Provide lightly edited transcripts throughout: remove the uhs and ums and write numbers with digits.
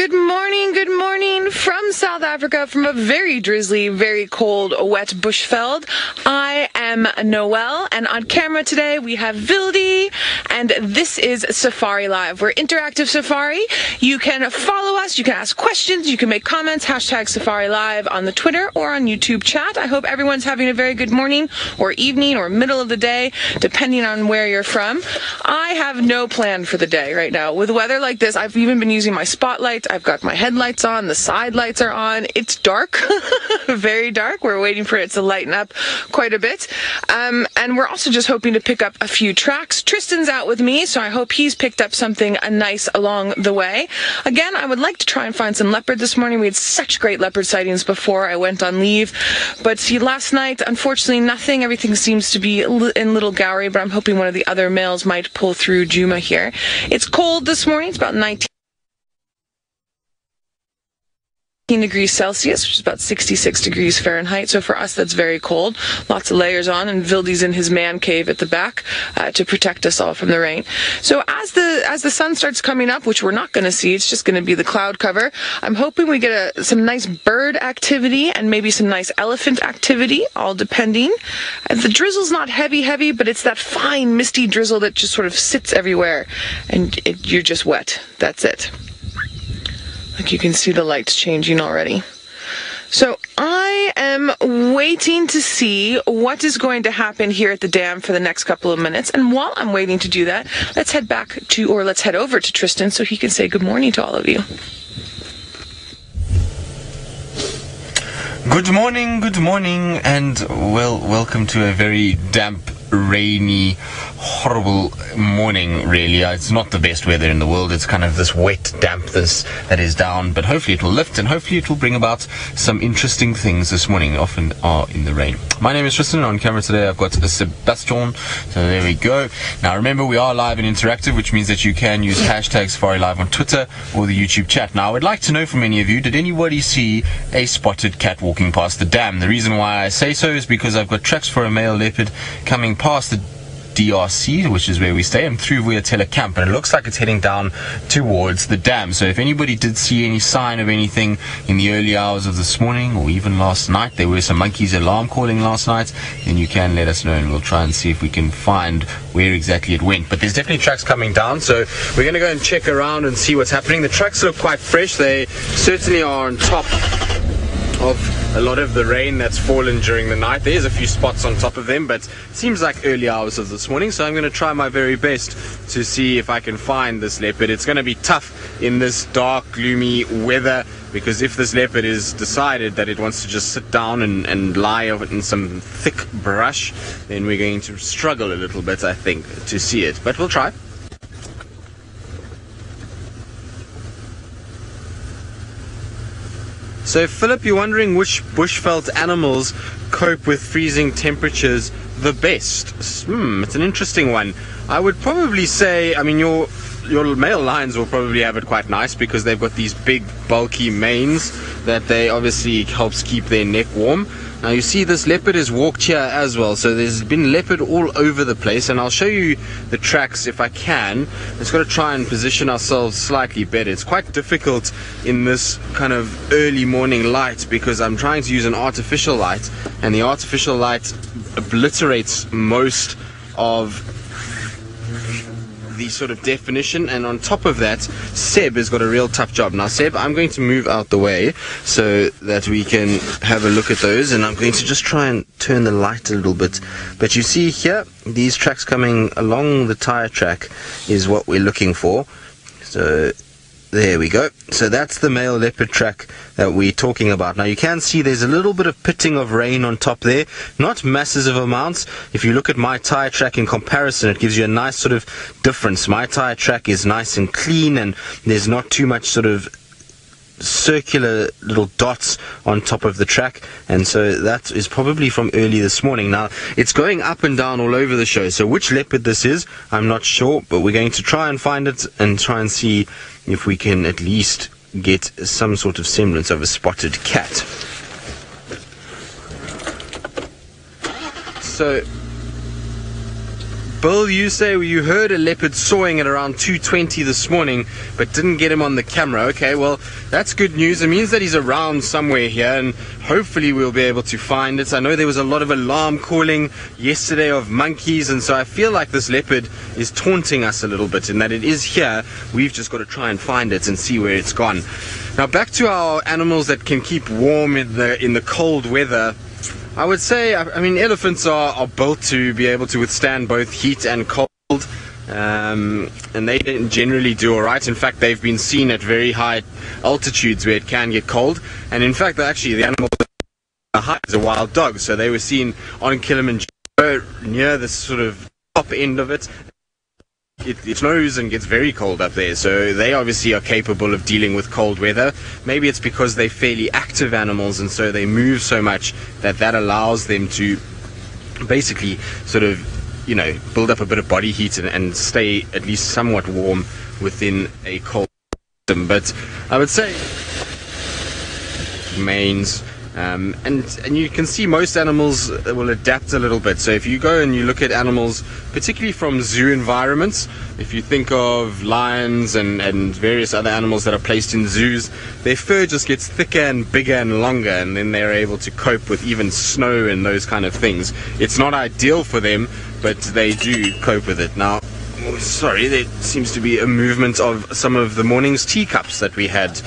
Good morning from South Africa, from a very drizzly, very cold, wet bushveld. I am Noelle, and on camera today we have Vildi, and this is Safari Live. We're interactive Safari. You can follow us, you can ask questions, you can make comments, hashtag Safari Live on the Twitter or on YouTube chat. I hope everyone's having a very good morning or evening or middle of the day, depending on where you're from. I have no plan for the day right now. With weather like this, I've even been using my spotlight. I've got my headlights on, the side lights are on. It's dark, very dark. We're waiting for it to lighten up quite a bit. And we're also just hoping to pick up a few tracks. Tristan's out with me, so I hope he's picked up something nice along the way. Again, I would like to try and find some leopard this morning. We had such great leopard sightings before I went on leave. But see, last night, unfortunately, nothing. Everything seems to be in Little Gowrie, but I'm hoping one of the other males might pull through Djuma here. It's cold this morning. It's about 19 degrees Celsius, which is about 66 degrees Fahrenheit. So for us, that's very cold. Lots of layers on, and Vildi's in his man cave at the back to protect us all from the rain. So as the sun starts coming up, which we're not going to see, it's just going to be the cloud cover. I'm hoping we get some nice bird activity and maybe some nice elephant activity, all depending. The drizzle's not heavy, but it's that fine misty drizzle that just sort of sits everywhere, and you're just wet. That's it. Like you can see the lights changing already. So I am waiting to see what is going to happen here at the dam for the next couple of minutes. And while I'm waiting to do that, let's head over to Tristan so he can say good morning to all of you. Good morning, and welcome to a very damp, rainy, horrible morning, really. It's not the best weather in the world. It's kind of this wet dampness that is down, but hopefully it will lift, and hopefully it will bring about some interesting things this morning, often are in the rain. My name is Tristan, and on camera today I've got Sebastian, so there we go. Now remember, we are live and interactive, which means that you can use hashtag Safari Live on Twitter or the YouTube chat. Now I would like to know from any of you, did anybody see a spotted cat walking past the dam? The reason why I say so is because I've got tracks for a male leopard coming past the DRC, which is where we stay, and through Vuyatela camp, and it looks like it's heading down towards the dam. So if anybody did see any sign of anything in the early hours of this morning or even last night, there were some monkeys alarm calling last night, then you can let us know and we'll try and see if we can find where exactly it went. But there's definitely tracks coming down, so we're going to go and check around and see what's happening. The tracks look quite fresh. They certainly are on top of a lot of the rain that's fallen during the night. There's a few spots on top of them, but it seems like early hours of this morning, so I'm going to try my very best to see if I can find this leopard. It's going to be tough in this dark, gloomy weather, because if this leopard is decided that it wants to just sit down and lie in some thick brush, then we're going to struggle a little bit, I think, to see it, but we'll try. So Philip, you're wondering which bushveld animals cope with freezing temperatures the best? It's an interesting one. I would probably say, I mean, your male lions will probably have it quite nice because they've got these big bulky manes that they obviously helps keep their neck warm. Now you see this leopard has walked here as well, so there's been leopard all over the place, and I'll show you the tracks if I can. Just got to try and position ourselves slightly better. It's quite difficult in this kind of early morning light because I'm trying to use an artificial light, and the artificial light obliterates most of the sort of definition, and on top of that, Seb has got a real tough job. Now Seb, I'm going to move out the way so that we can have a look at those, and I'm going to just try and turn the light a little bit. But you see here, these tracks coming along the tire track is what we're looking for. So there we go. So that's the male leopard track that we're talking about. Now you can see there's a little bit of pitting of rain on top there. Not masses of amounts. If you look at my tire track in comparison, it gives you a nice sort of difference. My tire track is nice and clean, and there's not too much sort of circular little dots on top of the track, and so that is probably from early this morning. Now it's going up and down all over the show, so which leopard this is I'm not sure, but we're going to try and find it and try and see if we can at least get some sort of semblance of a spotted cat. So Bill, you say you heard a leopard sawing at around 2:20 this morning, but didn't get him on the camera. Okay, well, that's good news. It means that he's around somewhere here, and hopefully we'll be able to find it. I know there was a lot of alarm calling yesterday of monkeys, and so I feel like this leopard is taunting us a little bit in that it is here. We've just got to try and find it and see where it's gone. Now, back to our animals that can keep warm in the cold weather. I would say, I mean, elephants are built to be able to withstand both heat and cold, and they generally do alright. In fact, they've been seen at very high altitudes where it can get cold, and in fact, actually, the animal that are high is a wild dog, so they were seen on Kilimanjaro near the sort of top end of it. It snows and gets very cold up there, so they obviously are capable of dealing with cold weather. Maybe it's because they're fairly active animals, and so they move so much that allows them to basically sort of, you know, build up a bit of body heat and stay at least somewhat warm within a cold system. But I would say manes. And you can see most animals will adapt a little bit. So if you go and you look at animals, particularly from zoo environments, if you think of lions and various other animals that are placed in zoos, their fur just gets thicker and bigger and longer, and then they're able to cope with even snow and those kind of things. It's not ideal for them, but they do cope with it. Now, sorry, there seems to be a movement of some of the morning's teacups that we had.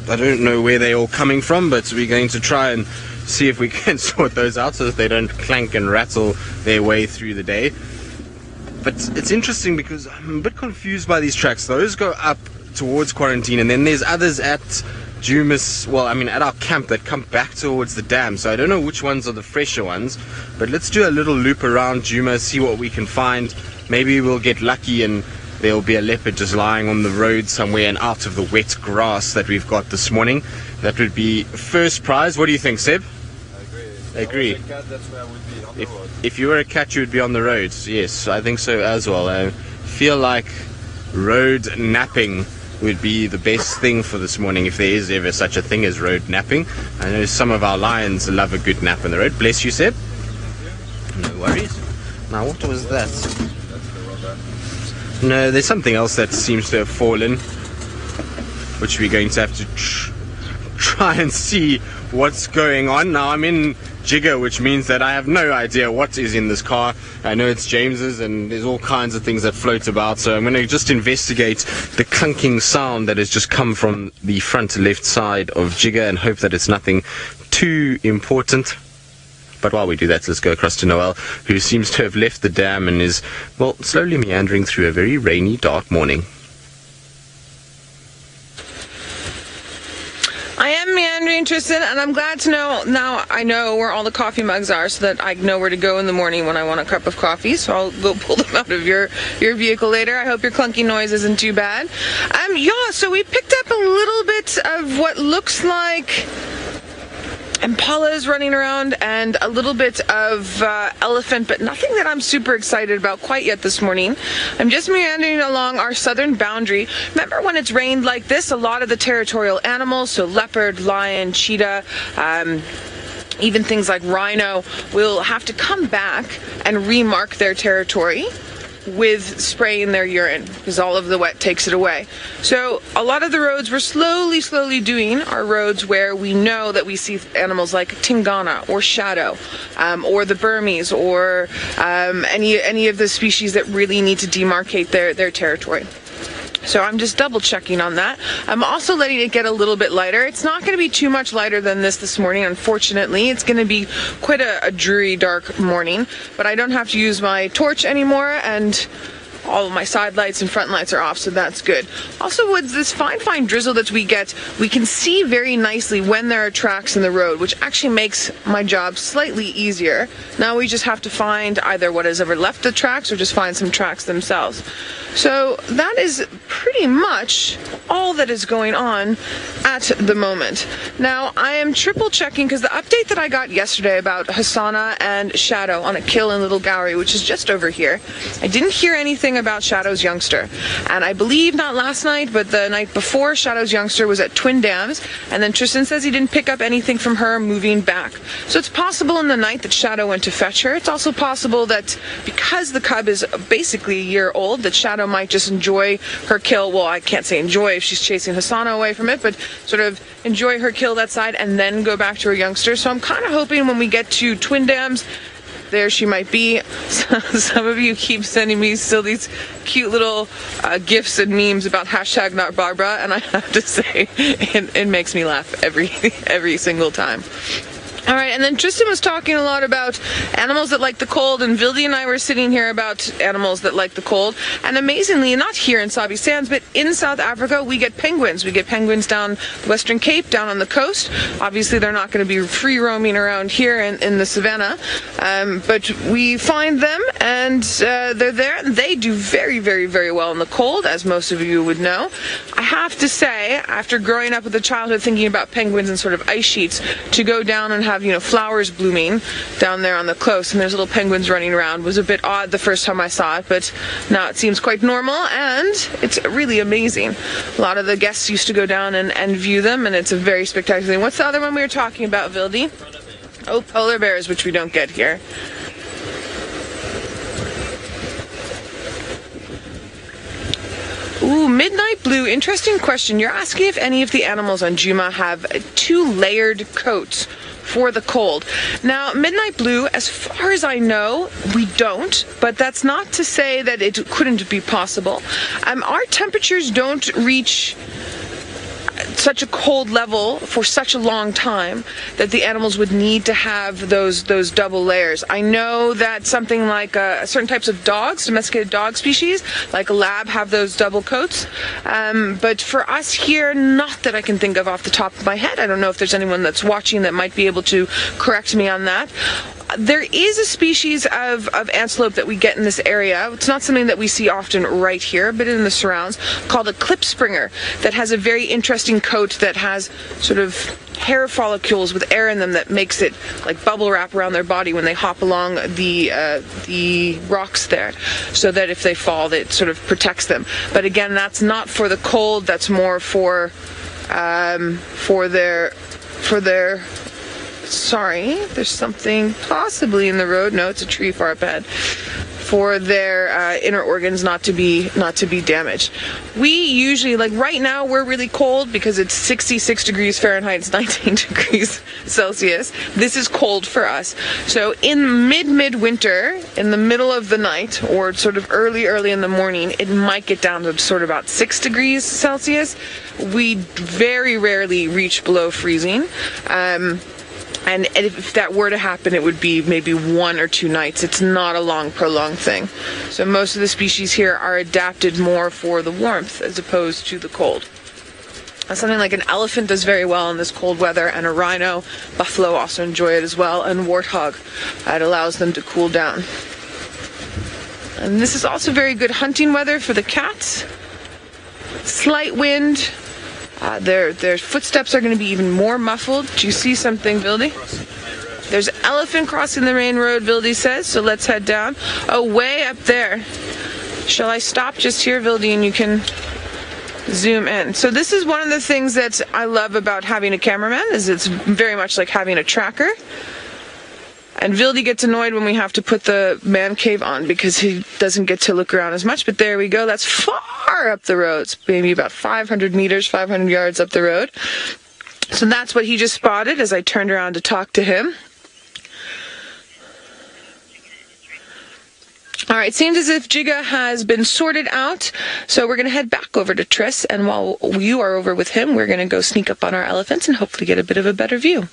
I don't know where they're all coming from, but we're going to try and see if we can sort those out so that they don't clank and rattle their way through the day. But it's interesting because I'm a bit confused by these tracks. Those go up towards quarantine, and then there's others at Djuma's, well, I mean at our camp, that come back towards the dam. So I don't know which ones are the fresher ones, but let's do a little loop around Djuma, see what we can find. Maybe we'll get lucky and there'll be a leopard just lying on the road somewhere and out of the wet grass that we've got this morning. That would be first prize. What do you think, Seb? I agree. If I was a cat, that's where I would be, on the road. If you were a cat, you would be on the road. Yes, I think so as well. I feel like road napping would be the best thing for this morning, if there is ever such a thing as road napping. I know some of our lions love a good nap on the road. Bless you, Seb. No worries. Now, what was that? No, there's something else that seems to have fallen, which we're going to have to try and see what's going on. Now, I'm in Jigger, which means that I have no idea what is in this car. I know it's James's, and there's all kinds of things that float about, so I'm going to just investigate the clunking sound that has just come from the front left side of Jigger and hope that it's nothing too important. But while we do that, let's go across to Noel, who seems to have left the dam and is, well, slowly meandering through a very rainy, dark morning. I am meandering, Tristan, and I'm glad to know now I know where all the coffee mugs are so that I know where to go in the morning when I want a cup of coffee. So I'll go pull them out of your vehicle later. I hope your clunky noise isn't too bad. Yeah, so we picked up a little bit of what looks like impalas running around and a little bit of elephant, but nothing that I'm super excited about quite yet this morning. I'm just meandering along our southern boundary. Remember when it's rained like this, a lot of the territorial animals, so leopard, lion, cheetah, even things like rhino, will have to come back and remark their territory with spraying their urine, because all of the wet takes it away. So a lot of the roads we're slowly doing are roads where we know that we see animals like Tingana or Shadow, or the Burmese, or any of the species that really need to demarcate their territory. So I'm just double checking on that. I'm also letting it get a little bit lighter. It's not going to be too much lighter than this morning, unfortunately. It's going to be quite a dreary, dark morning, but I don't have to use my torch anymore, and all of my side lights and front lights are off, so that's good. Also, with this fine drizzle that we get, we can see very nicely when there are tracks in the road, which actually makes my job slightly easier. Now we just have to find either what has ever left the tracks or just find some tracks themselves. So that is pretty much all that is going on at the moment. Now, I am triple checking because the update that I got yesterday about Hasana and Shadow on a kill in Little Gowrie, which is just over here, I didn't hear anything about Shadow's youngster. And I believe not last night, but the night before, Shadow's youngster was at Twin Dams, and then Tristan says he didn't pick up anything from her moving back. So it's possible in the night that Shadow went to fetch her. It's also possible that because the cub is basically a year old, that Shadow might just enjoy her kill. Well, I can't say enjoy if she's chasing Hasana away from it, but sort of enjoy her kill that side and then go back to her youngster. So I'm kind of hoping when we get to Twin Dams, there she might be. Some of you keep sending me still these cute little gifs and memes about hashtag not Barbara, and I have to say it makes me laugh every single time. All right, and then Tristan was talking a lot about animals that like the cold, and Vildi and I were sitting here about animals that like the cold. And amazingly, not here in Sabi Sands, but in South Africa, we get penguins. We get penguins down the Western Cape, down on the coast. Obviously, they're not going to be free roaming around here in the savannah, but we find them, and they're there. And they do very, very, very well in the cold, as most of you would know. I have to say, after growing up with a childhood thinking about penguins and sort of ice sheets, to go down and have flowers blooming down there on the coast and there's little penguins running around was a bit odd the first time I saw it, but now it seems quite normal and it's really amazing. A lot of the guests used to go down and view them, and it's a very spectacular thing. What's the other one we were talking about, Vildi? Oh, polar bears, which we don't get here. Ooh, Midnight Blue, interesting question. You're asking if any of the animals on Djuma have 2 layered coats for the cold. Now, Midnight Blue, as far as I know, we don't, but that's not to say that it couldn't be possible. Our temperatures don't reach such a cold level for such a long time that the animals would need to have those double layers. I know that something like certain types of dogs, domesticated dog species, like a lab, have those double coats. But for us here, not that I can think of off the top of my head. I don't know if there's anyone that's watching that might be able to correct me on that. There is a species of antelope that we get in this area. It's not something that we see often right here, but in the surrounds, called a klipspringer, that has a very interesting coat that has sort of hair follicles with air in them that makes it like bubble wrap around their body when they hop along the rocks there, so that if they fall, it sort of protects them. But again, that's not for the cold. That's more for their sorry, there's something possibly in the road. No, it's a tree far up ahead. For their inner organs not to be damaged. We usually, like right now, we're really cold because it's 66 degrees Fahrenheit, it's 19 degrees Celsius. This is cold for us. So in midwinter, in the middle of the night, or sort of early in the morning, it might get down to sort of about 6 degrees Celsius. We very rarely reach below freezing. And if that were to happen, it would be maybe 1 or 2 nights. It's not a long, prolonged thing. So most of the species here are adapted more for the warmth as opposed to the cold. Something like an elephant does very well in this cold weather, and a rhino, buffalo also enjoy it as well, and warthog. It allows them to cool down. And this is also very good hunting weather for the cats. Slight wind. Their footsteps are going to be even more muffled. Do you see something, Vildi? There's an elephant crossing the main road, Vildi says, so let's head down. Oh, way up there. Shall I stop just here, Vildi, and you can zoom in? So this is one of the things that I love about having a cameraman, is it's very much like having a tracker. And Vildi gets annoyed when we have to put the man cave on because he doesn't get to look around as much. But there we go. That's far up the road. It's maybe about 500 meters, 500 yards up the road. So that's what he just spotted as I turned around to talk to him. All right, seems as if Jiga has been sorted out, so we're going to head back over to Tris, and while you are over with him, we're going to go sneak up on our elephants and hopefully get a bit of a better view.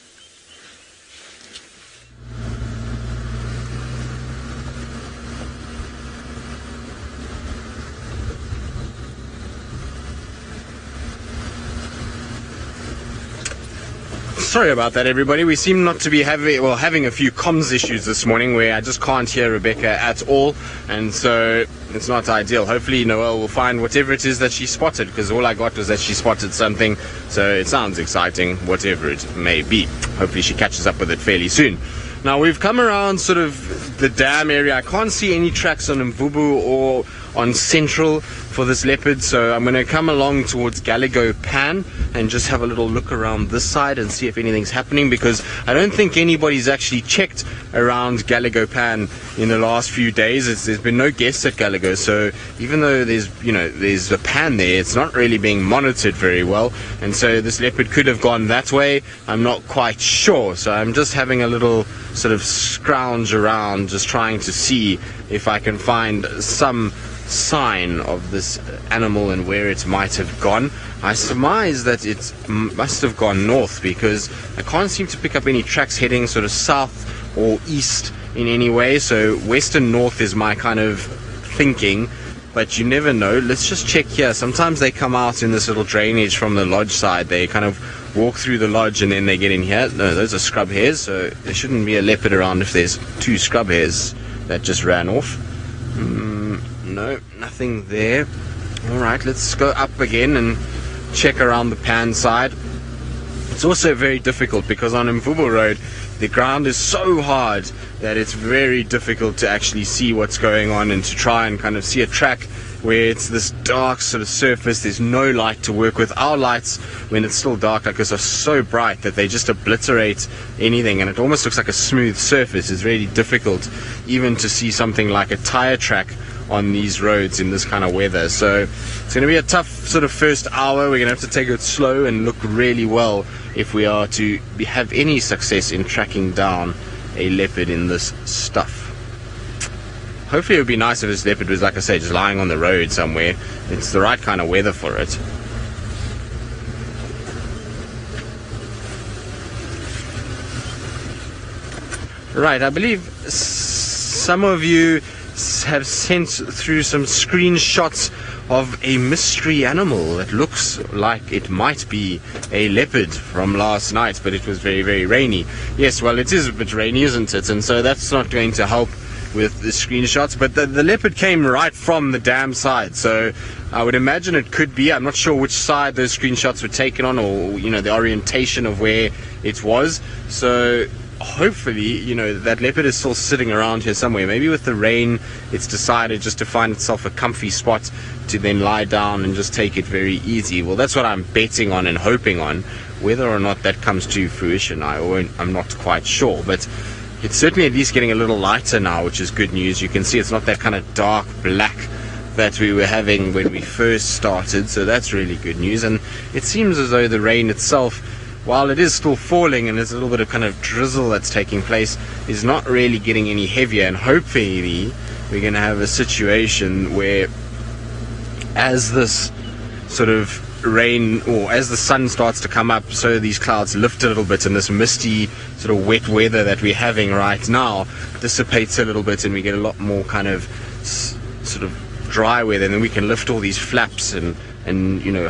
Sorry about that, everybody. We seem not to be having a few comms issues this morning where I just can't hear Rebecca at all, and so it's not ideal. Hopefully Noelle will find whatever it is that she spotted, because all I got was that she spotted something, so it sounds exciting, whatever it may be. Hopefully she catches up with it fairly soon. Now we've come around sort of the dam area. I can't see any tracks on Mvubu or on Central for this leopard, so I'm going to come along towards Gallego Pan and just have a little look around this side and see if anything's happening, because I don't think anybody's actually checked around Gallego Pan in the last few days. There's been no guests at Gallego, so even though there's a pan there, it's not really being monitored very well, and so this leopard could have gone that way. I'm not quite sure, so I'm just having a little sort of scrounge around, just trying to see if I can find some sign of this animal and where it might have gone. I surmise that it must have gone north, because I can't seem to pick up any tracks heading sort of south or east in any way, so west and north is my kind of thinking, but you never know. Let's just check here. Sometimes they come out in this little drainage from the lodge side. They kind of walk through the lodge and then they get in here. No, those are scrub hares, so there shouldn't be a leopard around if there's two scrub hares that just ran off. No, nothing there. Alright, let's go up again and check around the pan side. It's also very difficult because on Mvubu Road the ground is so hard that it's very difficult to actually see what's going on and to try and kind of see a track where it's this dark sort of surface. There's no light to work with. Our lights, when it's still dark like this, are so bright that they just obliterate anything, and it almost looks like a smooth surface. It's really difficult even to see something like a tire track on these roads in this kind of weather. So it's going to be a tough sort of first hour. We're going to have to take it slow and look really well if we are to have any success in tracking down a leopard in this stuff. Hopefully it would be nice if this leopard was, like I say, just lying on the road somewhere. It's the right kind of weather for it. Right, I believe some of you have sent through some screenshots of a mystery animal that looks like it might be a leopard from last night, but it was very, very rainy. Yes, well, it is a bit rainy, isn't it? And so that's not going to help with the screenshots, but the leopard came right from the dam side, so I would imagine it could be. I'm not sure which side those screenshots were taken on, or the orientation of where it was. So hopefully that leopard is still sitting around here somewhere. Maybe with the rain it's decided just to find itself a comfy spot to then lie down and just take it very easy. Well, that's what I'm betting on and hoping on. Whether or not that comes to fruition, I'm not quite sure, but it's certainly at least getting a little lighter now, which is good news. You can see it's not that kind of dark black that we were having when we first started, so that's really good news. And it seems as though the rain itself, while it is still falling and there's a little bit of kind of drizzle that's taking place, is not really getting any heavier. And hopefully we're going to have a situation where, as this sort of rain, or as the sun starts to come up, so these clouds lift a little bit and this misty sort of wet weather that we're having right now dissipates a little bit, and we get a lot more kind of sort of dry weather, and then we can lift all these flaps and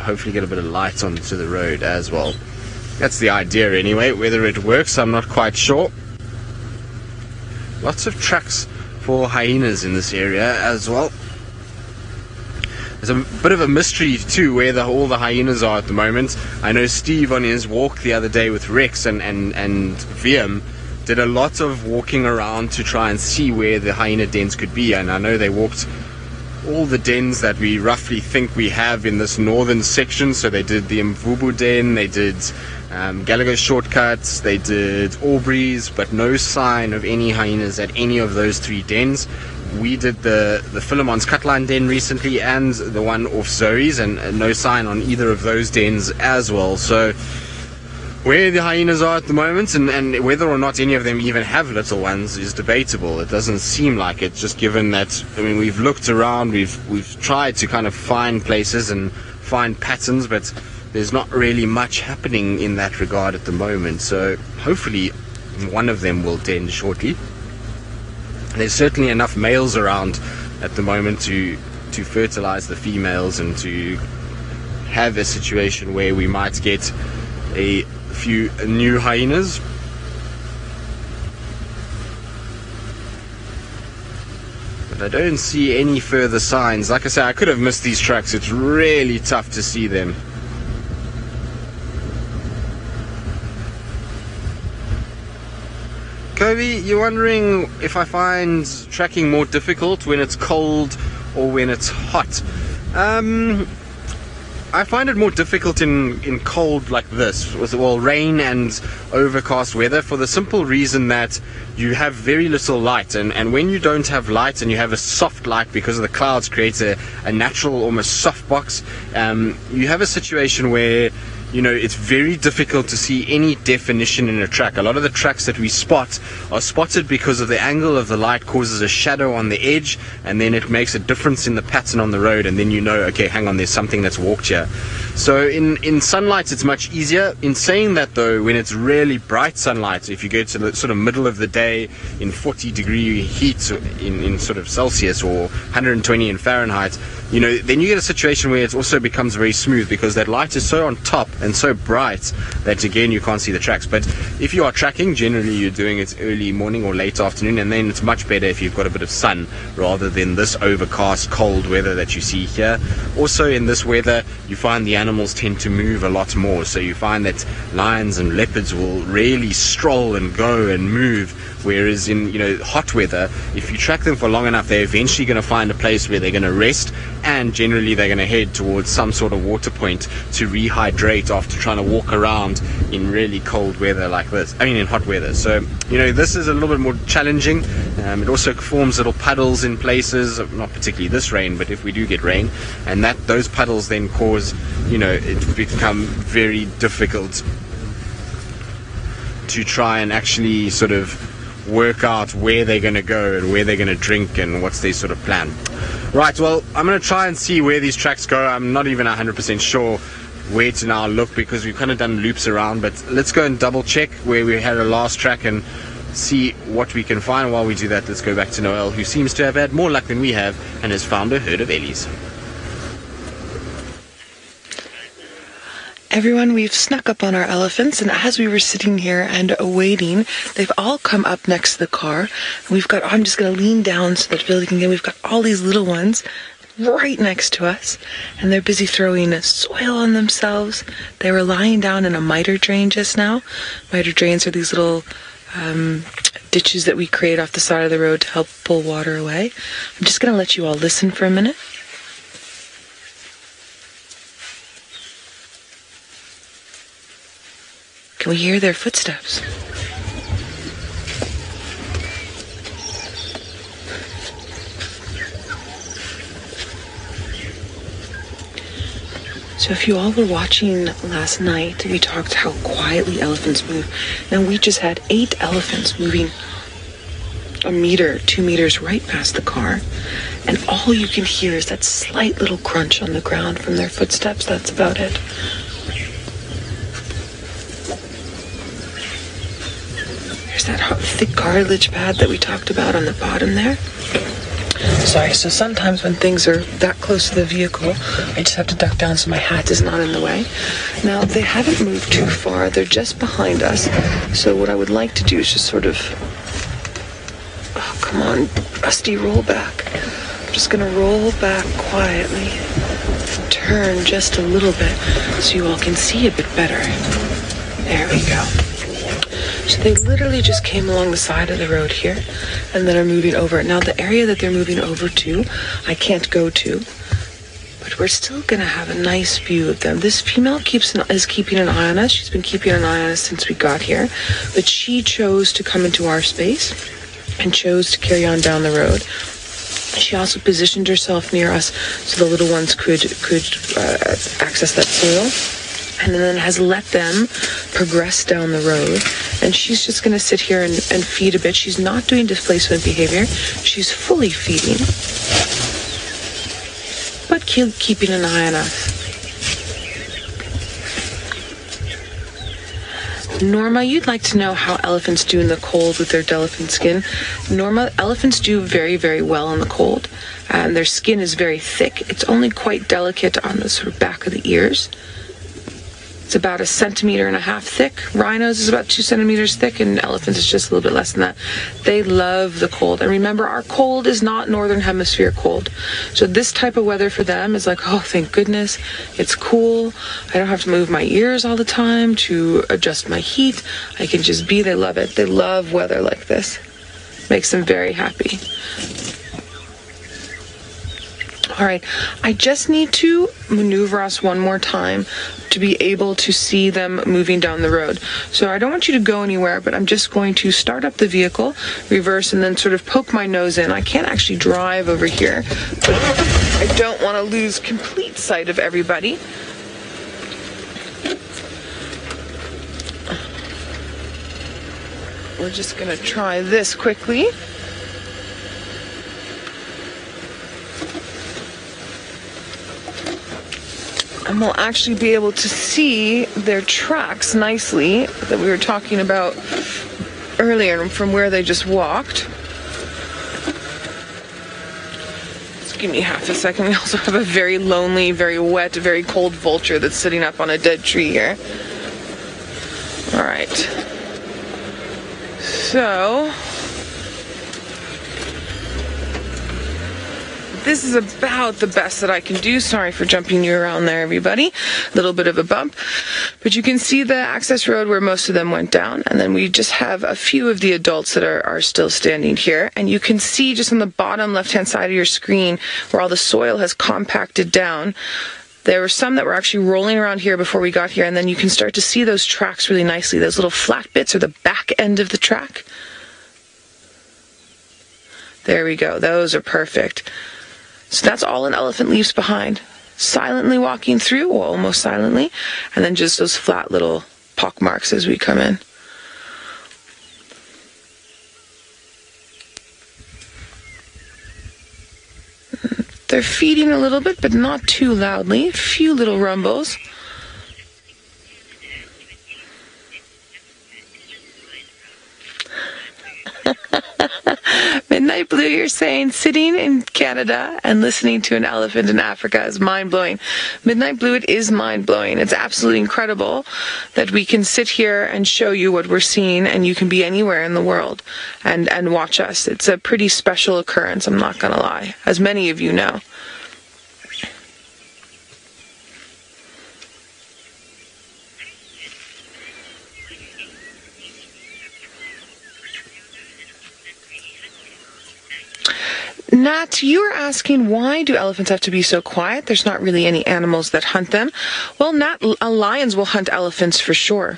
hopefully get a bit of light onto the road as well. That's the idea anyway. Whether it works, I'm not quite sure. Lots of tracks for hyenas in this area as well. There's a bit of a mystery too where all the hyenas are at the moment. I know Steve on his walk the other day with Rex and VM did a lot of walking around to try and see where the hyena dens could be, and I know they walked all the dens that we roughly think we have in this northern section. So they did the Mvubu den, they did Gallagher shortcuts, they did Aubrey's, but no sign of any hyenas at any of those three dens. We did the Philemon's Cutline den recently and the one off Zoe's, and no sign on either of those dens as well. So where the hyenas are at the moment, and whether or not any of them even have little ones, is debatable. It doesn't seem like it, just given that, I mean, we've looked around, we've tried to kind of find places and find patterns, but there's not really much happening in that regard at the moment. So hopefully one of them will den shortly. There's certainly enough males around at the moment to fertilize the females and to have a situation where we might get a few new hyenas. But I don't see any further signs. Like I say, I could have missed these tracks. It's really tough to see them. Kobe, you're wondering if I find tracking more difficult when it's cold or when it's hot. I find it more difficult in cold like this, with rain and overcast weather, for the simple reason that you have very little light, and when you don't have light and you have a soft light because of the clouds creates a natural, almost soft box, you have a situation where it's very difficult to see any definition in a track. A lot of the tracks that we spot are spotted because of the angle of the light causes a shadow on the edge, and then it makes a difference in the pattern on the road, and then okay, hang on, there's something that's walked here. So in sunlight it's much easier. In saying that though, when it's really bright sunlight, if you go to the sort of middle of the day in 40-degree heat in sort of Celsius or 120 in Fahrenheit, then you get a situation where it also becomes very smooth because that light is so on top and so bright that again you can't see the tracks. But if you are tracking, generally you're doing it early morning or late afternoon, and then it's much better if you've got a bit of sun rather than this overcast cold weather that you see here. Also in this weather you find the animals tend to move a lot more, so you find that lions and leopards will really stroll and go and move, whereas in hot weather, if you track them for long enough, they're eventually going to find a place where they're going to rest, and generally they're going to head towards some sort of water point to rehydrate after trying to walk around in really cold weather like this. In hot weather. So this is a little bit more challenging. It also forms little puddles in places, not particularly this rain, but if we do get rain, and those puddles then cause it become very difficult to try and actually sort of work out where they're going to go and where they're going to drink and what's their sort of plan. Right, well, I'm going to try and see where these tracks go. I'm not even 100% sure where to now look because we've kind of done loops around, but let's go and double check where we had a last track and see what we can find. While we do that, let's go back to Noel, who seems to have had more luck than we have and has found a herd of ellies. Everyone, we've snuck up on our elephants, and as we were sitting here and waiting, they've all come up next to the car. And I'm just going to lean down so that Billy can get, we've got all these little ones right next to us, and they're busy throwing soil on themselves. They were lying down in a miter drain just now. Miter drains are these little ditches that we create off the side of the road to help pull water away. I'm just going to let you all listen for a minute. Can we hear their footsteps? So if you all were watching last night, we talked how quietly elephants move. Now we just had 8 elephants moving 1 meter, 2 meters right past the car. And all you can hear is that slight little crunch on the ground from their footsteps. That's about it. That thick cartilage pad that we talked about on the bottom there. Sorry, so sometimes when things are that close to the vehicle, I just have to duck down so my hat is not in the way. Now, they haven't moved too far. They're just behind us. So what I would like to do is just sort of, oh, come on, Rusty, roll back. I'm just going to roll back quietly. Turn just a little bit so you all can see a bit better. There we go. So they literally just came along the side of the road here and then are moving over. Now the area that they're moving over to, I can't go to, but we're still going to have a nice view of them. This female is keeping an eye on us. She's been keeping an eye on us since we got here, but she chose to come into our space and chose to carry on down the road. She also positioned herself near us so the little ones could access that soil, and then has let them progress down the road. And she's just going to sit here and feed a bit. She's not doing displacement behavior. She's fully feeding, but keeping an eye on us. Norma, you'd like to know how elephants do in the cold with their delicate skin. Norma, elephants do very, very well in the cold. And their skin is very thick. It's only quite delicate on the sort of back of the ears. It's about 1.5 centimeters thick. Rhinos is about 2 centimeters thick, and elephants is just a little bit less than that. They love the cold. And remember, our cold is not northern hemisphere cold. So this type of weather for them is like, oh, thank goodness, it's cool. I don't have to move my ears all the time to adjust my heat. I can just be. They love it. They love weather like this. Makes them very happy. All right, I just need to maneuver us one more time to be able to see them moving down the road. So I don't want you to go anywhere, but I'm just going to start up the vehicle, reverse, and then sort of poke my nose in. I can't actually drive over here, but I don't want to lose complete sight of everybody. We're just going to try this quickly. And we'll actually be able to see their tracks nicely that we were talking about earlier from where they just walked. Just give me half a second. We also have a very lonely, very wet, very cold vulture that's sitting up on a dead tree here. All right. So this is about the best that I can do. Sorry for jumping you around there, everybody. A little bit of a bump. But you can see the access road where most of them went down. And then we just have a few of the adults that are still standing here. And you can see just on the bottom left-hand side of your screen where all the soil has compacted down. There were some that were actually rolling around here before we got here. And then you can start to see those tracks really nicely. Those little flat bits are the back end of the track. There we go. Those are perfect. So that's all an elephant leaves behind. Silently walking through, well, almost silently, and then just those flat little pock marks as we come in. They're feeding a little bit, but not too loudly. A few little rumbles. Midnight Blue, you're saying sitting in Canada and listening to an elephant in Africa is mind-blowing. Midnight Blue, it is mind-blowing. It's absolutely incredible that we can sit here and show you what we're seeing, and you can be anywhere in the world and watch us. It's a pretty special occurrence, I'm not going to lie, as many of you know. Nat, you were asking, why do elephants have to be so quiet? There's not really any animals that hunt them. Well, Nat, lions will hunt elephants for sure.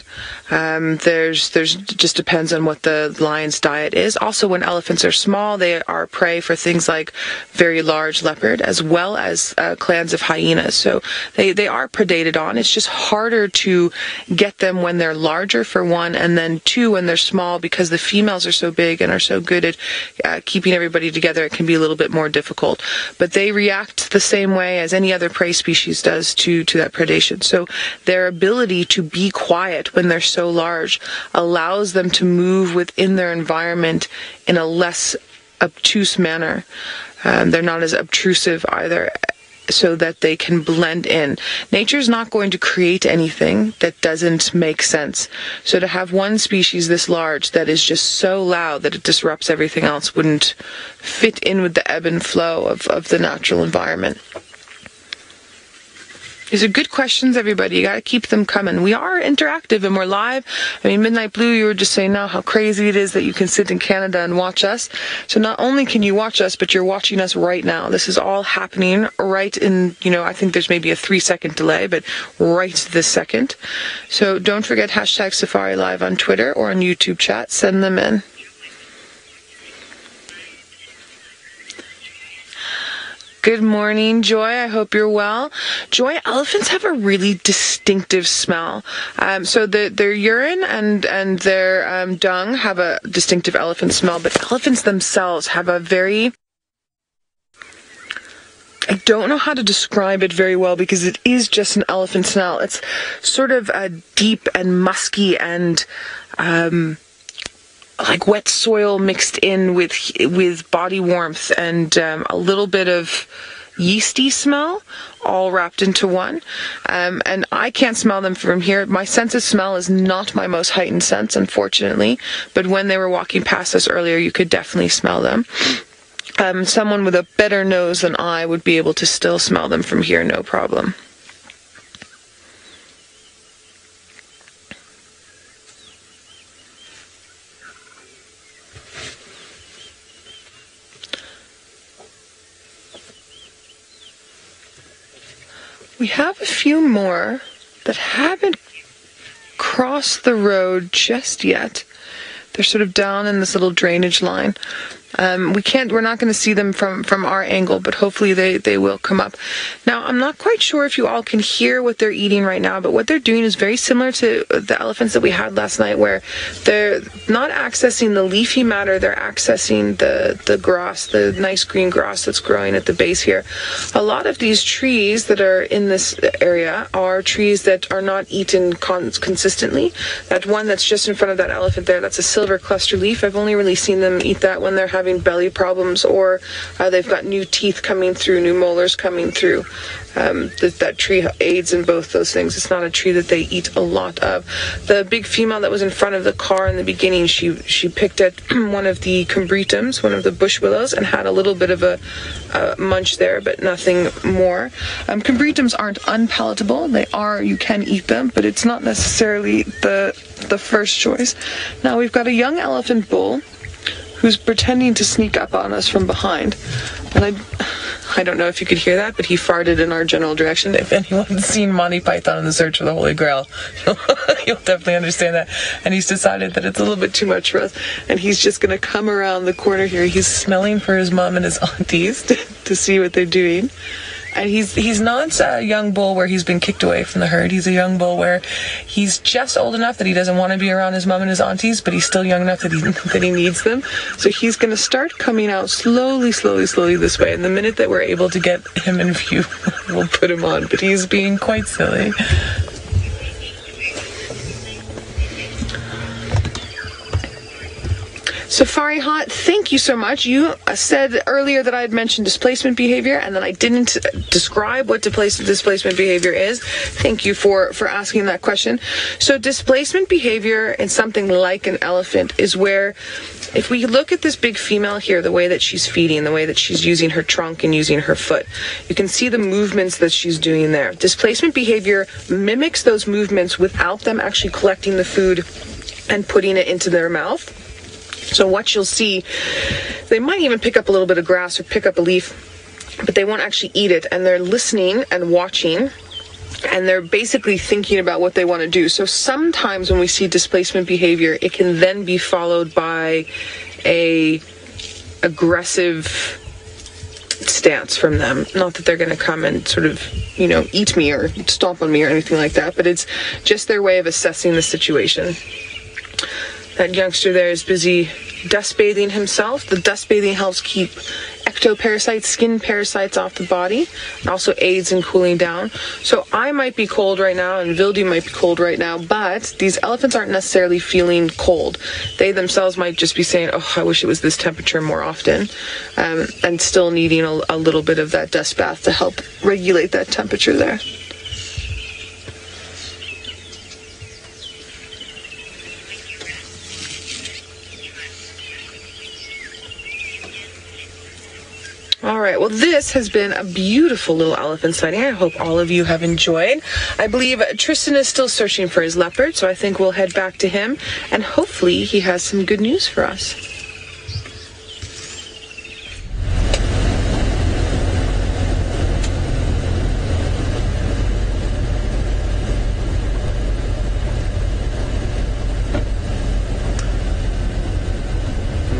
There's just depends on what the lion's diet is. Also, when elephants are small, they are prey for things like very large leopard as well as clans of hyenas. So they are predated on. It's just harder to get them when they're larger, for one, and then two, when they're small, because the females are so big and are so good at keeping everybody together. It can be a little bit more difficult, but they react the same way as any other prey species does to that predation. So their ability to be quiet when they're so large allows them to move within their environment in a less obtuse manner. They're not as obtrusive either, so that they can blend in. Nature's not going to create anything that doesn't make sense. So to have one species this large that is just so loud that it disrupts everything else wouldn't fit in with the ebb and flow of the natural environment. These are good questions, everybody. You got to keep them coming. We are interactive and we're live. I mean, Midnight Blue, you were just saying now how crazy it is that you can sit in Canada and watch us. So not only can you watch us, but you're watching us right now. This is all happening right in, I think there's maybe a 3-second delay, but right this second. So don't forget hashtag Safari Live on Twitter or on YouTube chat. Send them in. Good morning, Joy. I hope you're well. Joy, elephants have a really distinctive smell. So their urine and their dung have a distinctive elephant smell, but elephants themselves have a very... I don't know how to describe it very well because it is just an elephant smell. It's sort of deep and musky and... like wet soil mixed in with body warmth and a little bit of yeasty smell, all wrapped into one. And I can't smell them from here. My sense of smell is not my most heightened sense, unfortunately. But when they were walking past us earlier, you could definitely smell them. Someone with a better nose than I would be able to still smell them from here, no problem. We have a few more that haven't crossed the road just yet. They're sort of down in this little drainage line. We're not going to see them from our angle, but hopefully they will come up. Now, I'm not quite sure if you all can hear what they're eating right now, but what they're doing is very similar to the elephants that we had last night, where they're not accessing the leafy matter, they're accessing the grass, the nice green grass that's growing at the base here. A lot of these trees that are in this area are trees that are not eaten consistently. That one that's just in front of that elephant there, that's a silver cluster leaf. I've only really seen them eat that when they're having belly problems, or they've got new teeth coming through, new molars coming through. That tree aids in both those things. It's not a tree that they eat a lot of. The big female that was in front of the car in the beginning, she picked at one of the combretums, one of the bush willows, and had a little bit of a munch there, but nothing more. Combretums aren't unpalatable. You can eat them, but it's not necessarily the first choice. Now we've got a young elephant bull who's pretending to sneak up on us from behind. And I don't know if you could hear that, but he farted in our general direction. If anyone's seen Monty Python and the Search for the Holy Grail, you'll definitely understand that. And he's decided that it's a little bit too much for us, and he's just going to come around the corner here. He's smelling for his mom and his aunties to see what they're doing. And he's not a young bull where he's been kicked away from the herd. He's a young bull where he's just old enough that he doesn't want to be around his mom and his aunties, but he's still young enough that he needs them. So he's going to start coming out slowly this way. And the minute that we're able to get him in view, we'll put him on. But he's being quite silly. Safari Hot, thank you so much. You said earlier that I had mentioned displacement behavior, and then I didn't describe what displacement behavior is. Thank you for asking that question. So displacement behavior in something like an elephant is where, if we look at this big female here, the way that she's feeding, the way that she's using her trunk and using her foot, you can see the movements that she's doing there. Displacement behavior mimics those movements without them actually collecting the food and putting it into their mouth. So what you'll see, they might even pick up a little bit of grass or pick up a leaf, but they won't actually eat it, and they're listening and watching, and they're basically thinking about what they want to do. So sometimes when we see displacement behavior, it can then be followed by a aggressive stance from them. Not that they're going to come and sort of, eat me or stomp on me or anything like that, but it's just their way of assessing the situation. That youngster there is busy dust bathing himself. The dust bathing helps keep ectoparasites, skin parasites off the body. It also aids in cooling down. So I might be cold right now, and Vildi might be cold right now, but these elephants aren't necessarily feeling cold. They themselves might just be saying, oh, I wish it was this temperature more often, and still needing a little bit of that dust bath to help regulate that temperature there. All right, well, this has been a beautiful little elephant sighting. I hope all of you have enjoyed. I believe Tristan is still searching for his leopard, so I think we'll head back to him, and hopefully he has some good news for us.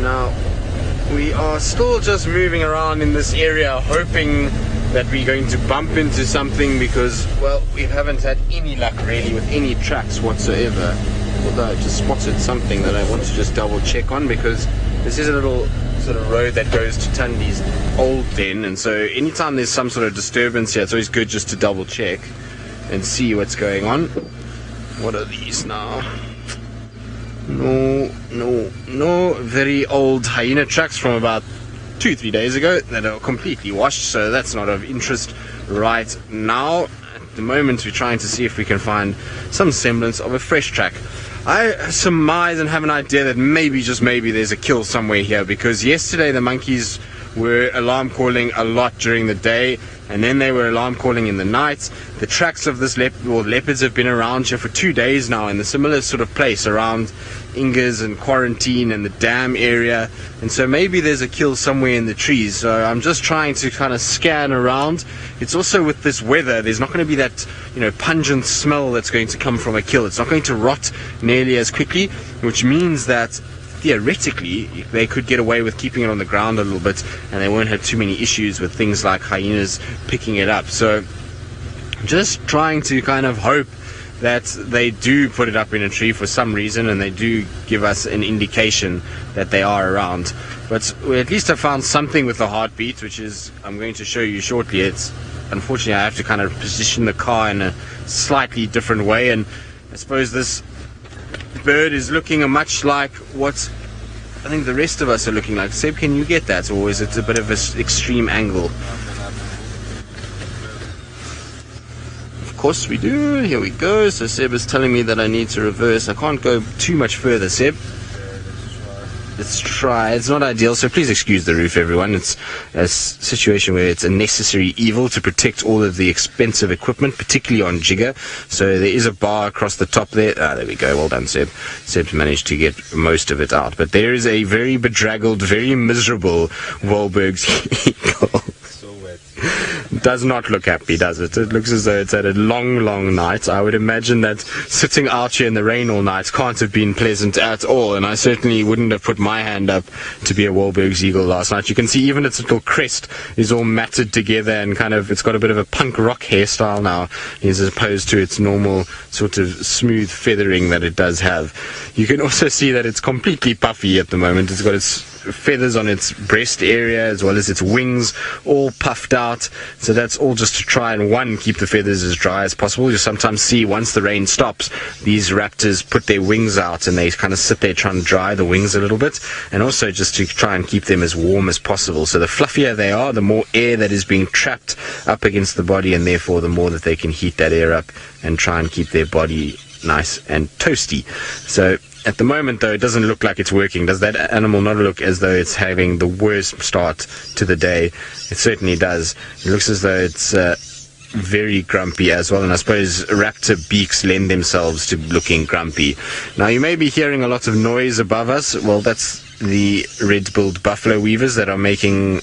Now, we are still just moving around in this area, hoping that we're going to bump into something, because, well, we haven't had any luck really with any tracks whatsoever. Although I just spotted something that I want to just double check on, because this is a little sort of road that goes to Tundi's old den, and so anytime there's some sort of disturbance here, it's always good just to double check and see what's going on. What are these now? No, very old hyena tracks from about 2-3 days ago that are completely washed, so that's not of interest right now. At the moment we're trying to see if we can find some semblance of a fresh track. I surmise and have an idea that maybe, just maybe, there's a kill somewhere here, because yesterday the monkeys were alarm calling a lot during the day, and then they were alarm calling in the night. The tracks of this leopards have been around here for 2 days now in the similar sort of place around Ingers and Quarantine and the dam area, and so maybe there's a kill somewhere in the trees. So I'm just trying to kind of scan around. It's also, with this weather, there's not going to be that, you know, pungent smell that's going to come from a kill. It's not going to rot nearly as quickly, which means that theoretically they could get away with keeping it on the ground a little bit, and they won't have too many issues with things like hyenas picking it up. So just trying to kind of hope that they do put it up in a tree for some reason, and they do give us an indication that they are around. But we at least have found something with the heartbeat, which is, I'm going to show you shortly. It's unfortunately I have to kind of position the car in a slightly different way, and I suppose this bird is looking much like what I think the rest of us are looking like. Seb, can you get that, or is it a bit of an extreme angle? Of course we do. Here we go. So Seb is telling me that I need to reverse. I can't go too much further, Seb. Let's try. It's not ideal, so please excuse the roof, everyone. It's a situation where it's a necessary evil to protect all of the expensive equipment, particularly on Jigger. So there is a bar across the top there. There we go. Well done, Seb. Seb's managed to get most of it out. But there is a very bedraggled, very miserable Wahlberg's eagle. Does not look happy, does it? It looks as though it's had a long, long night. I would imagine that sitting out here in the rain all night can't have been pleasant at all, and I certainly wouldn't have put my hand up to be a Wahlberg's eagle last night. You can see even its little crest is all matted together, and kind of, it's got a bit of a punk rock hairstyle now, as opposed to its normal sort of smooth feathering that it does have. You can also see that it's completely puffy at the moment. It's got its feathers on its breast area as well as its wings all puffed out, so that's all just to try and keep the feathers as dry as possible. You sometimes see, once the rain stops, these raptors put their wings out and they kind of sit there trying to dry the wings a little bit, and also just to try and keep them as warm as possible. So the fluffier they are, the more air that is being trapped up against the body, and therefore the more that they can heat that air up and try and keep their body nice and toasty. So at the moment, though, it doesn't look like it's working. Does that animal not look as though it's having the worst start to the day? It certainly does. It looks as though it's very grumpy as well, and I suppose raptor beaks lend themselves to looking grumpy. Now, you may be hearing a lot of noise above us. Well, that's the red-billed buffalo weavers that are making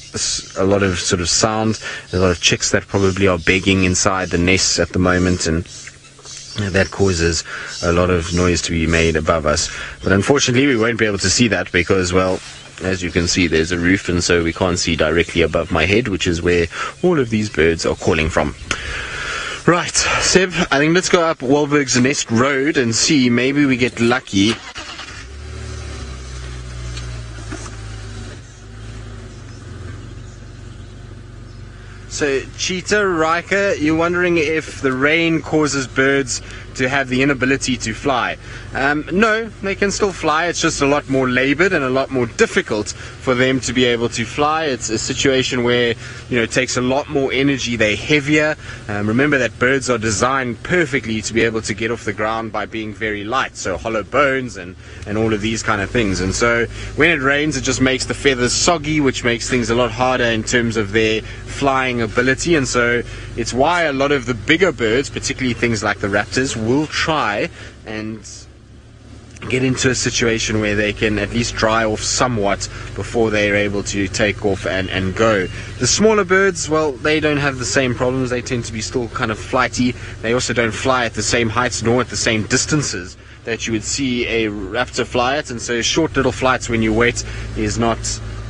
a lot of sort of sound. There's a lot of chicks that probably are begging inside the nests at the moment, and that causes a lot of noise to be made above us. But unfortunately we won't be able to see that because, well, as you can see, there's a roof, and so we can't see directly above my head, which is where all of these birds are calling from. Right, Seb, I think let's go up Wahlberg's Nest Road and see, maybe we get lucky. So, Cheetah, Riker, you're wondering if the rain causes birds to have the inability to fly. No, they can still fly. It's just a lot more labored and a lot more difficult for them to be able to fly. It's a situation where, you know, it takes a lot more energy. They're heavier. Remember that birds are designed perfectly to be able to get off the ground by being very light, so hollow bones and all of these kind of things. And so when it rains, it just makes the feathers soggy, which makes things a lot harder in terms of their flying ability. And so it's why a lot of the bigger birds, particularly things like the raptors, will try and get into a situation where they can at least dry off somewhat before they're able to take off and go. The smaller birds, well, they don't have the same problems. They tend to be still kind of flighty. They also don't fly at the same heights nor at the same distances that you would see a raptor fly at, and so short little flights when you wait is not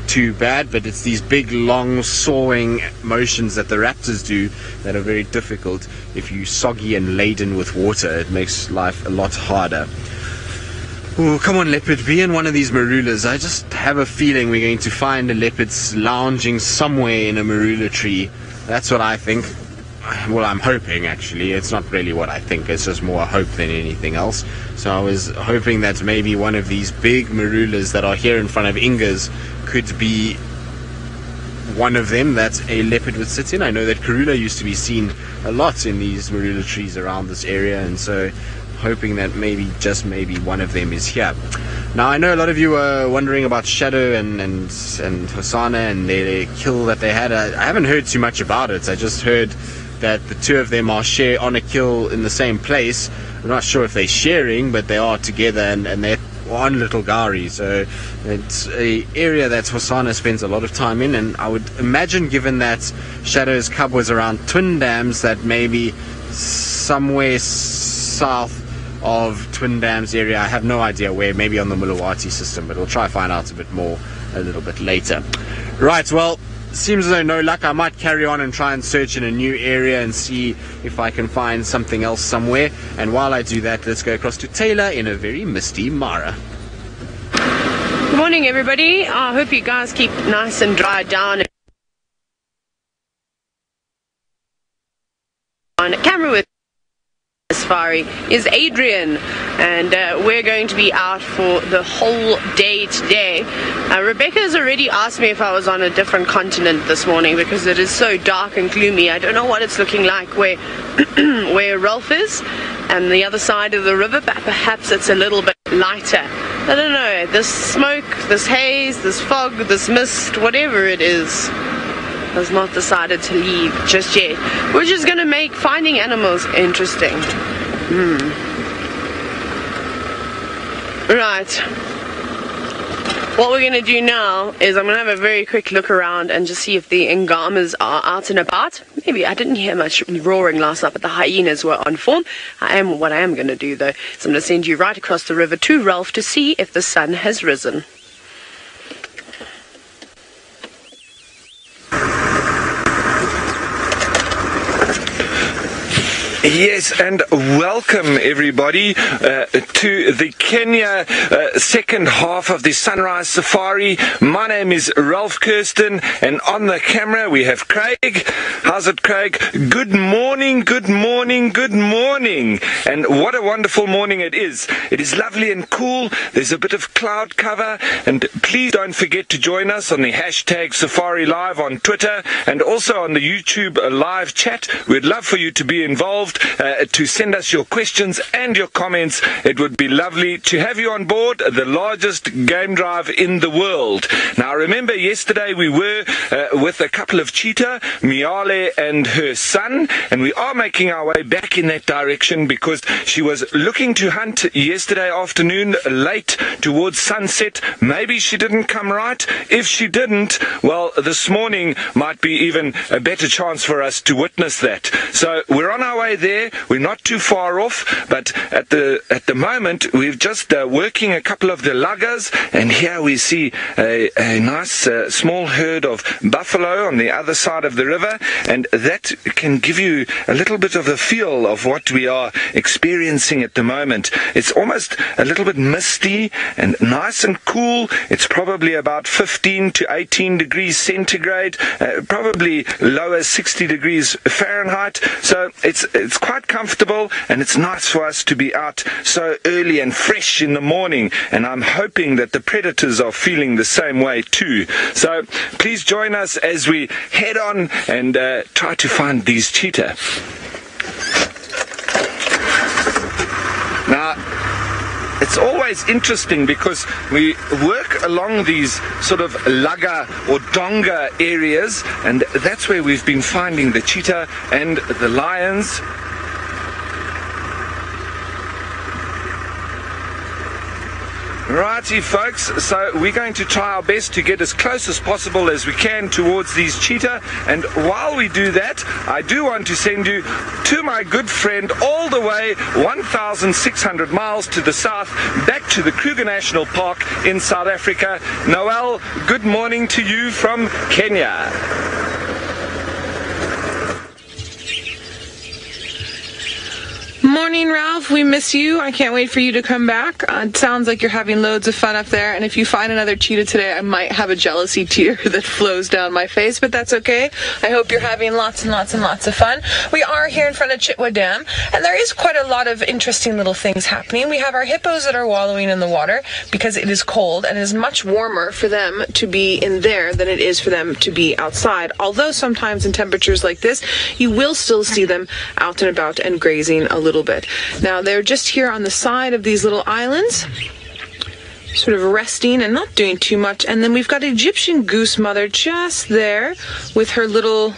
too bad, but it's these big long sawing motions that the raptors do that are very difficult. If you're soggy and laden with water, it makes life a lot harder. Oh, come on, leopard, be in one of these marulas. I just have a feeling we're going to find a leopard lounging somewhere in a marula tree. That's what I think. Well, I'm hoping, actually. It's not really what I think. It's just more a hope than anything else. So I was hoping that maybe one of these big marulas that are here in front of Ingers could be one of them that a leopard would sit in. I know that Kruger used to be seen a lot in these marula trees around this area, and so hoping that maybe, just maybe, one of them is here. Now, I know a lot of you were wondering about Shadow and Hosanna and their kill that they had. I haven't heard too much about it. I just heard that the two of them are on a kill in the same place. I'm not sure if they're sharing, but they are together, and they're on Little Gari. So it's an area that Hosanna spends a lot of time in, and I would imagine, given that Shadow's cub was around Twin Dams, that maybe somewhere south of Twin Dams area. I have no idea where, maybe on the Mulawati system, but we'll try to find out a bit more a little bit later. Right, well, seems as though no luck. I might carry on and try and search in a new area and see if I can find something else somewhere. And while I do that, let's go across to Taylor in a very misty Mara. Good morning, everybody. I hope you guys keep nice and dry down on camera with Safari is Adrian, and we're going to be out for the whole day today. Rebecca has already asked me if I was on a different continent this morning because it is so dark and gloomy. I don't know what it's looking like where where Ralph is and the other side of the river, but perhaps it's a little bit lighter. I don't know, this smoke, this haze, this fog, this mist, whatever it is, has not decided to leave just yet. We're just going to make finding animals interesting. Right. What we're going to do now is I'm going to have a very quick look around and just see if the Angamas are out and about. Maybe I didn't hear much roaring last night, but the hyenas were on form. What I am going to do, though, is I'm going to send you right across the river to Ralph to see if the sun has risen. Yes, and welcome everybody to the Kenya second half of the Sunrise Safari. My name is Ralph Kirsten, and on the camera we have Craig. How's it, Craig? Good morning, good morning, good morning. And what a wonderful morning it is. It is lovely and cool. There's a bit of cloud cover, and please don't forget to join us on the hashtag Safari Live on Twitter and also on the YouTube live chat. We'd love for you to be involved. To send us your questions and your comments. It would be lovely to have you on board the largest game drive in the world. Now remember, yesterday we were with a couple of cheetah, Miale and her son, and we are making our way back in that direction because she was looking to hunt yesterday afternoon late towards sunset. Maybe she didn't come right. If she didn't, well, this morning might be even a better chance for us to witness that. So we're on our way there. We're not too far off, but at the moment we're just working a couple of the luggers, and here we see a nice small herd of buffalo on the other side of the river, and that can give you a little bit of a feel of what we are experiencing at the moment. It's almost a little bit misty and nice and cool. It's probably about 15 to 18 degrees centigrade, probably lower 60 degrees Fahrenheit. So it's quite comfortable, and it's nice for us to be out so early and fresh in the morning, and I'm hoping that the predators are feeling the same way too. So please join us as we head on and try to find these cheetah. Now, it's always interesting because we work along these sort of laga or donga areas, and that's where we've been finding the cheetah and the lions. Righty folks, so we're going to try our best to get as close as possible as we can towards these cheetah, and while we do that, I do want to send you to my good friend all the way 1,600 miles to the south, back to the Kruger National Park in South Africa. Noel, good morning to you from Kenya. Morning, Ralph. We miss you. I can't wait for you to come back. It sounds like you're having loads of fun up there, and if you find another cheetah today, I might have a jealousy tear that flows down my face, but that's okay. I hope you're having lots and lots and lots of fun. We are here in front of Chitwa Dam, and there is quite a lot of interesting little things happening. We have our hippos that are wallowing in the water because it is cold, and it is much warmer for them to be in there than it is for them to be outside, although sometimes in temperatures like this, you will still see them out and about and grazing a little bit. Now they're just here on the side of these little islands, sort of resting and not doing too much. And then we've got Egyptian goose mother just there with her little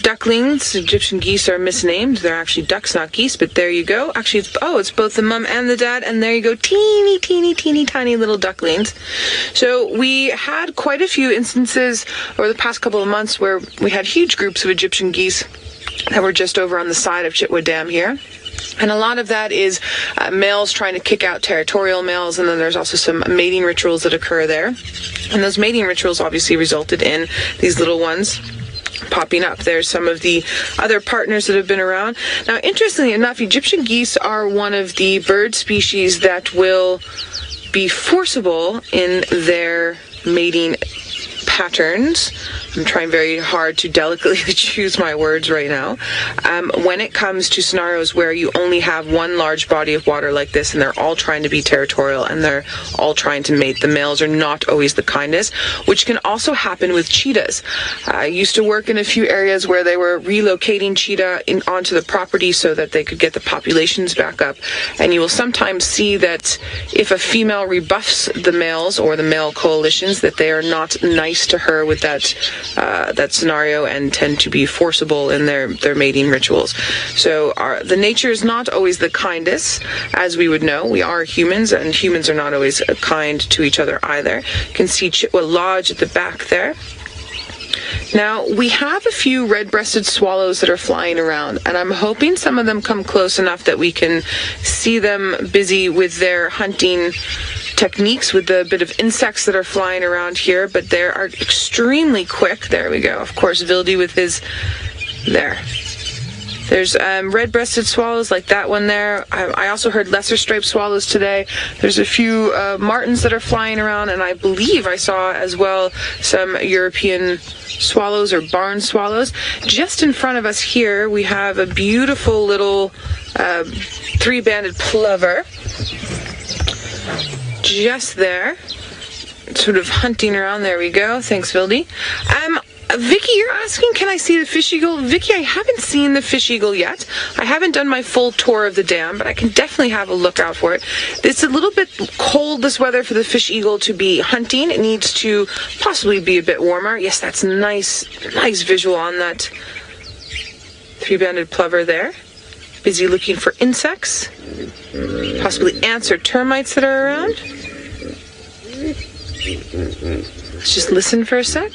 ducklings. Egyptian geese are misnamed. They're actually ducks, not geese, but there you go. Actually, it's both the mom and the dad, and there you go, teeny, teeny, teeny, tiny little ducklings. So we had quite a few instances over the past couple of months where we had huge groups of Egyptian geese that were just over on the side of Chitwa Dam here. And a lot of that is males trying to kick out territorial males, and then there's also some mating rituals that occur there. And those mating rituals obviously resulted in these little ones popping up. There's some of the other partners that have been around. Now, interestingly enough, Egyptian geese are one of the bird species that will be forcible in their mating patterns. I'm trying very hard to delicately choose my words right now. When it comes to scenarios where you only have one large body of water like this and they're all trying to be territorial and they're all trying to mate, the males are not always the kindest, which can also happen with cheetahs. I used to work in a few areas where they were relocating cheetah onto the property so that they could get the populations back up. And you will sometimes see that if a female rebuffs the males or the male coalitions, that they are not nice to her with that scenario and tend to be forcible in their mating rituals. So the nature is not always the kindest, as we would know. We are humans, and humans are not always kind to each other either. You can see Chitwa Lodge at the back there. Now, we have a few red-breasted swallows that are flying around, and I'm hoping some of them come close enough that we can see them busy with their hunting techniques with the bit of insects that are flying around here, but they are extremely quick. There we go. Of course, Vildi with his... there. There's red-breasted swallows like that one there. I also heard lesser-striped swallows today. There's a few martins that are flying around, and I believe I saw as well some European swallows or barn swallows. Just in front of us here, we have a beautiful little three-banded plover. Just there, sort of hunting around. There we go. Thanks, Vildi. Vicky, you're asking, can I see the fish eagle? Vicky, I haven't seen the fish eagle yet. I haven't done my full tour of the dam, but I can definitely have a look out for it. It's a little bit cold this weather for the fish eagle to be hunting. It needs to possibly be a bit warmer. Yes, that's nice visual on that three-banded plover there. Busy looking for insects, possibly ants or termites that are around. Let's just listen for a sec.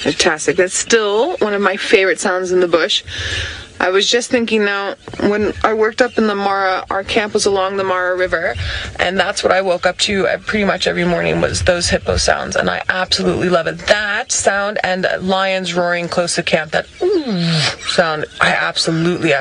Fantastic. That's still one of my favorite sounds in the bush. I was just thinking now, when I worked up in the Mara, our camp was along the Mara River, and that's what I woke up to pretty much every morning was those hippo sounds, and I absolutely love it. That sound and lions roaring close to camp, that sound, I absolutely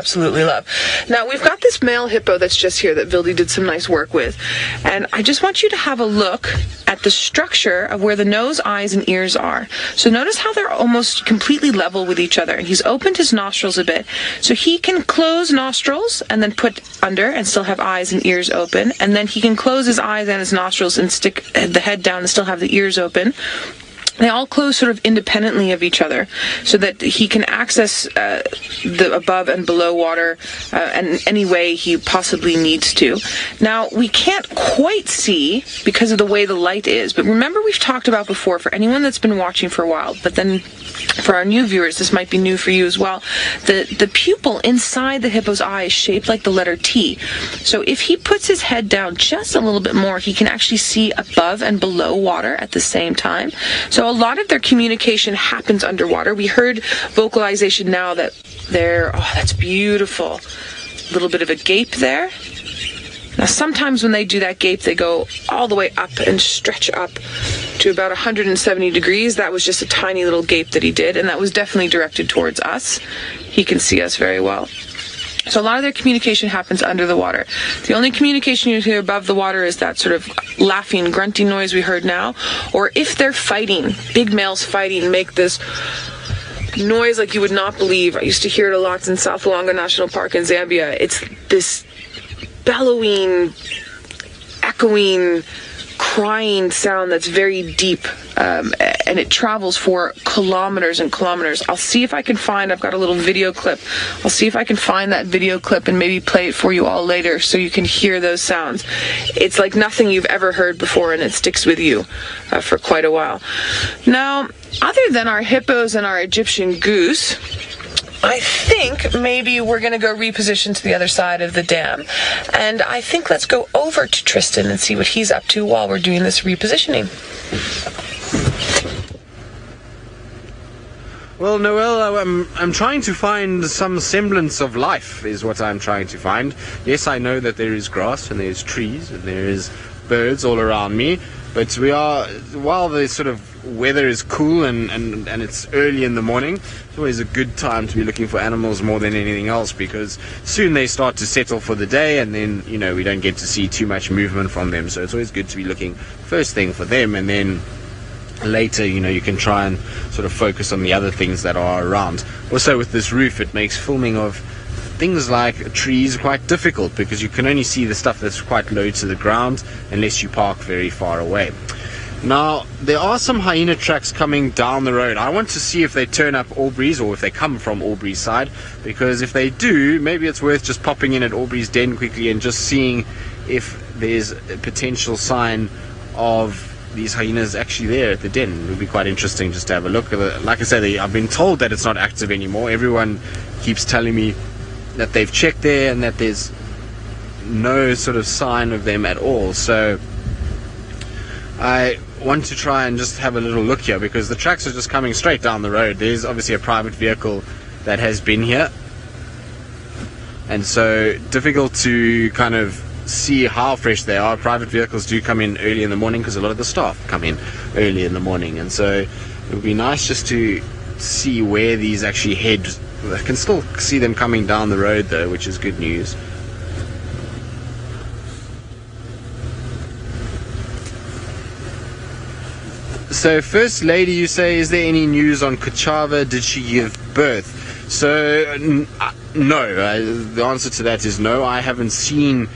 love. Now, we've got this male hippo that's just here that Vildi did some nice work with, and I just want you to have a look at the structure of where the nose, eyes, and ears are. So notice how they're almost completely level with each other. He's opened his nostrils a bit, so he can close nostrils and then put under and still have eyes and ears open, and then he can close his eyes and his nostrils and stick the head down and still have the ears open. they all close sort of independently of each other so that he can access the above and below water in any way he possibly needs to. Now, we can't quite see because of the way the light is, but remember we've talked about before, for anyone that's been watching for a while, but then for our new viewers, this might be new for you as well, the pupil inside the hippo's eye is shaped like the letter T. So if he puts his head down just a little bit more, he can actually see above and below water at the same time. So a lot of their communication happens underwater. We heard vocalization now that that's beautiful. A little bit of a gape there. Now sometimes when they do that gape, they go all the way up and stretch up to about 170 degrees. That was just a tiny little gape that he did, and that was definitely directed towards us. He can see us very well. So a lot of their communication happens under the water. The only communication you hear above the water is that sort of laughing, grunting noise we heard now. Or if they're fighting, big males fighting, make this noise like you would not believe. I used to hear it a lot in South Luangwa National Park in Zambia. It's this bellowing, echoing, crying sound that's very deep, and it travels for kilometers and kilometers. I'll see if I can find, I've got a little video clip, I'll see if I can find that video clip and maybe play it for you all later so you can hear those sounds. It's like nothing you've ever heard before, and it sticks with you for quite a while. Now, other than our hippos and our Egyptian goose, I think maybe we're going to go reposition to the other side of the dam. And I think let's go over to Tristan and see what he's up to while we're doing this repositioning. Well, Noel, I'm trying to find some semblance of life, is what I'm trying to find. Yes, I know that there is grass and there's trees and there is birds all around me, but while the sort of weather is cool and it's early in the morning, it's always a good time to be looking for animals more than anything else, because soon they start to settle for the day, and then, you know, we don't get to see too much movement from them. So it's always good to be looking first thing for them, and then later, you know, you can try and sort of focus on the other things that are around. Also, with this roof, it makes filming of things like trees quite difficult, because you can only see the stuff that's quite low to the ground unless you park very far away. Now, there are some hyena tracks coming down the road. I want to see if they turn up Aubrey's, or if they come from Aubrey's side, because if they do, maybe it's worth just popping in at Aubrey's den quickly and just seeing if there's a potential sign of these hyenas actually there at the den. It would be quite interesting just to have a look. Like I said, I've been told that it's not active anymore. Everyone keeps telling me that they've checked there and that there's no sort of sign of them at all. So I want to try and just have a little look here, because the tracks are just coming straight down the road. There's obviously a private vehicle that has been here, and so difficult to kind of see how fresh they are. Private vehicles do come in early in the morning because a lot of the staff come in early in the morning, and so it would be nice just to see where these actually head. I can still see them coming down the road though, which is good news. So, First Lady, you say, is there any news on Kuchava? Did she give birth? So, no. The answer to that is no. I haven't seen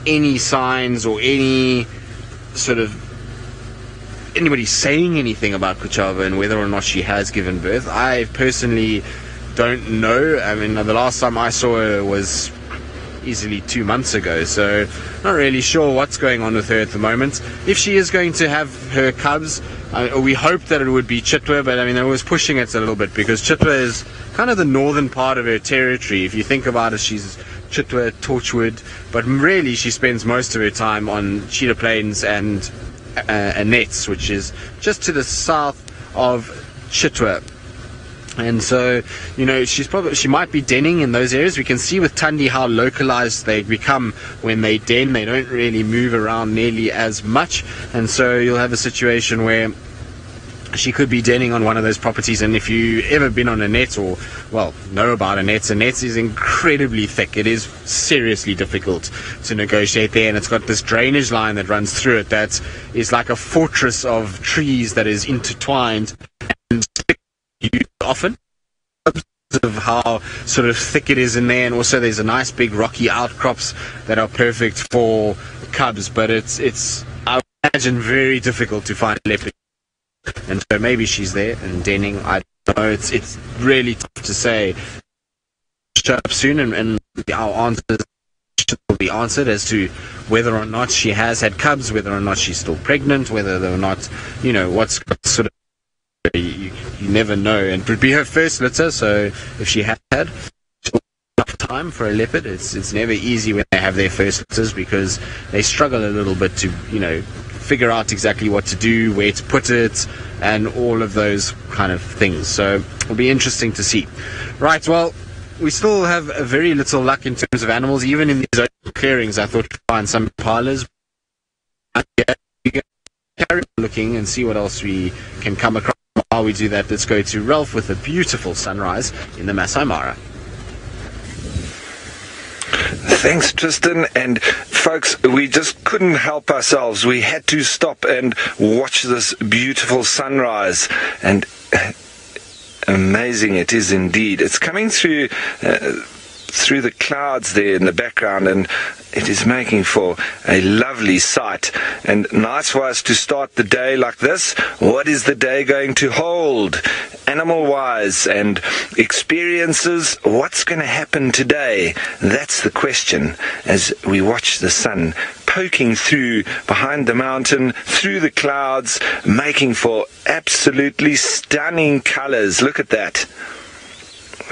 any signs or any sort of anybody saying anything about Kuchava and whether or not she has given birth. I personally don't know. I mean, the last time I saw her was easily 2 months ago, so not really sure what's going on with her at the moment. If she is going to have her cubs, we hoped that it would be Chitwa, but I mean, I was pushing it a little bit, because Chitwa is kind of the northern part of her territory. If you think about it, she's Chitwa, Torchwood, but really she spends most of her time on Cheetah Plains and Nets, which is just to the south of Chitwa. And so, you know, she might be denning in those areas. We can see with Tundi how localized they become when they den. They don't really move around nearly as much, and so you'll have a situation where she could be denning on one of those properties. And if you've ever been on a net, or well, know about a net is incredibly thick. It is seriously difficult to negotiate there, and it's got this drainage line that runs through it that is like a fortress of trees that is intertwined and often of how sort of thick it is in there. And also there's a nice big rocky outcrops that are perfect for cubs, but it's I imagine very difficult to find leopard. and so maybe she's there and denning. I don't know. It's really tough to say. Show up soon, and our answers will be answered as to whether or not she has had cubs, whether or not she's still pregnant, whether or not, what's sort of, you never know. And it would be her first litter, so if she had enough time for a leopard, it's never easy when they have their first litters, because they struggle a little bit to, figure out exactly what to do, where to put it, and all of those kind of things. So it'll be interesting to see. Right, well, we still have very little luck in terms of animals, even in these open clearings. I thought we'd find some parlors. We carry on looking and see what else we can come across. While we do that, let's go to Ralph with a beautiful sunrise in the Masai Mara. Thanks, Tristan. And folks, we just couldn't help ourselves. We had to stop and watch this beautiful sunrise. And amazing it is indeed. It's coming through the clouds there in the background, and it is making for a lovely sight, and nice for us to start the day like this. What is the day going to hold, animal-wise and experiences? What's going to happen today? That's the question as we watch the sun poking through behind the mountain, through the clouds, making for absolutely stunning colors. Look at that.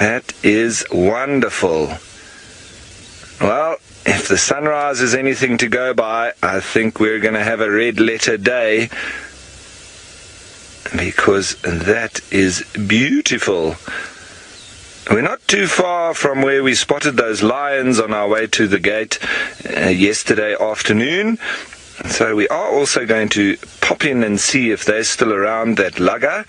That is wonderful. Well, if the sunrise is anything to go by, I think we're going to have a red letter day, because that is beautiful. We're not too far from where we spotted those lions on our way to the gate yesterday afternoon. So we are also going to pop in and see if they're still around that lugger,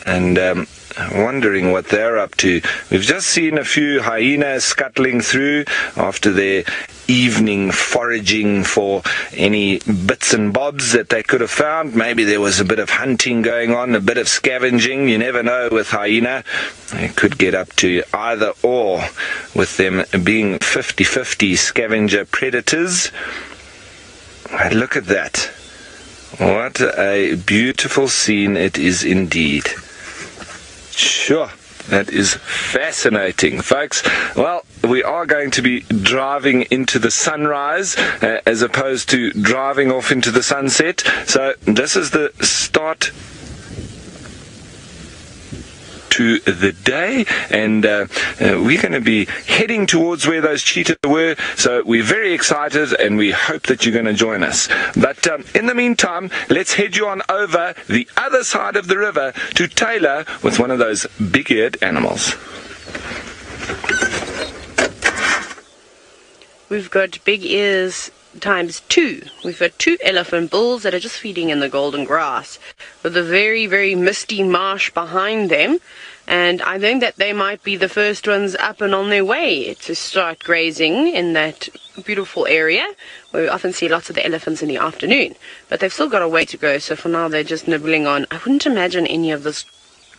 and wondering what they're up to. We've just seen a few hyenas scuttling through after their evening foraging for any bits and bobs that they could have found. Maybe there was a bit of hunting going on, a bit of scavenging. You never know with hyena. They could get up to either or, with them being 50-50 scavenger predators. But look at that. What a beautiful scene it is indeed. Sure, that is fascinating, folks. Well, we are going to be driving into the sunrise as opposed to driving off into the sunset. So this is the start to the day, and we're going to be heading towards where those cheetahs were, so we're very excited and we hope that you're going to join us. But in the meantime, let's head you on over the other side of the river to Taylor with one of those big-eared animals. We've got big ears times 2. We've got 2 elephant bulls that are just feeding in the golden grass with a very, very misty marsh behind them, and I think that they might be the first ones up and on their way to start grazing in that beautiful area where we often see lots of the elephants in the afternoon, but they've still got a way to go. So for now they're just nibbling on, I wouldn't imagine any of this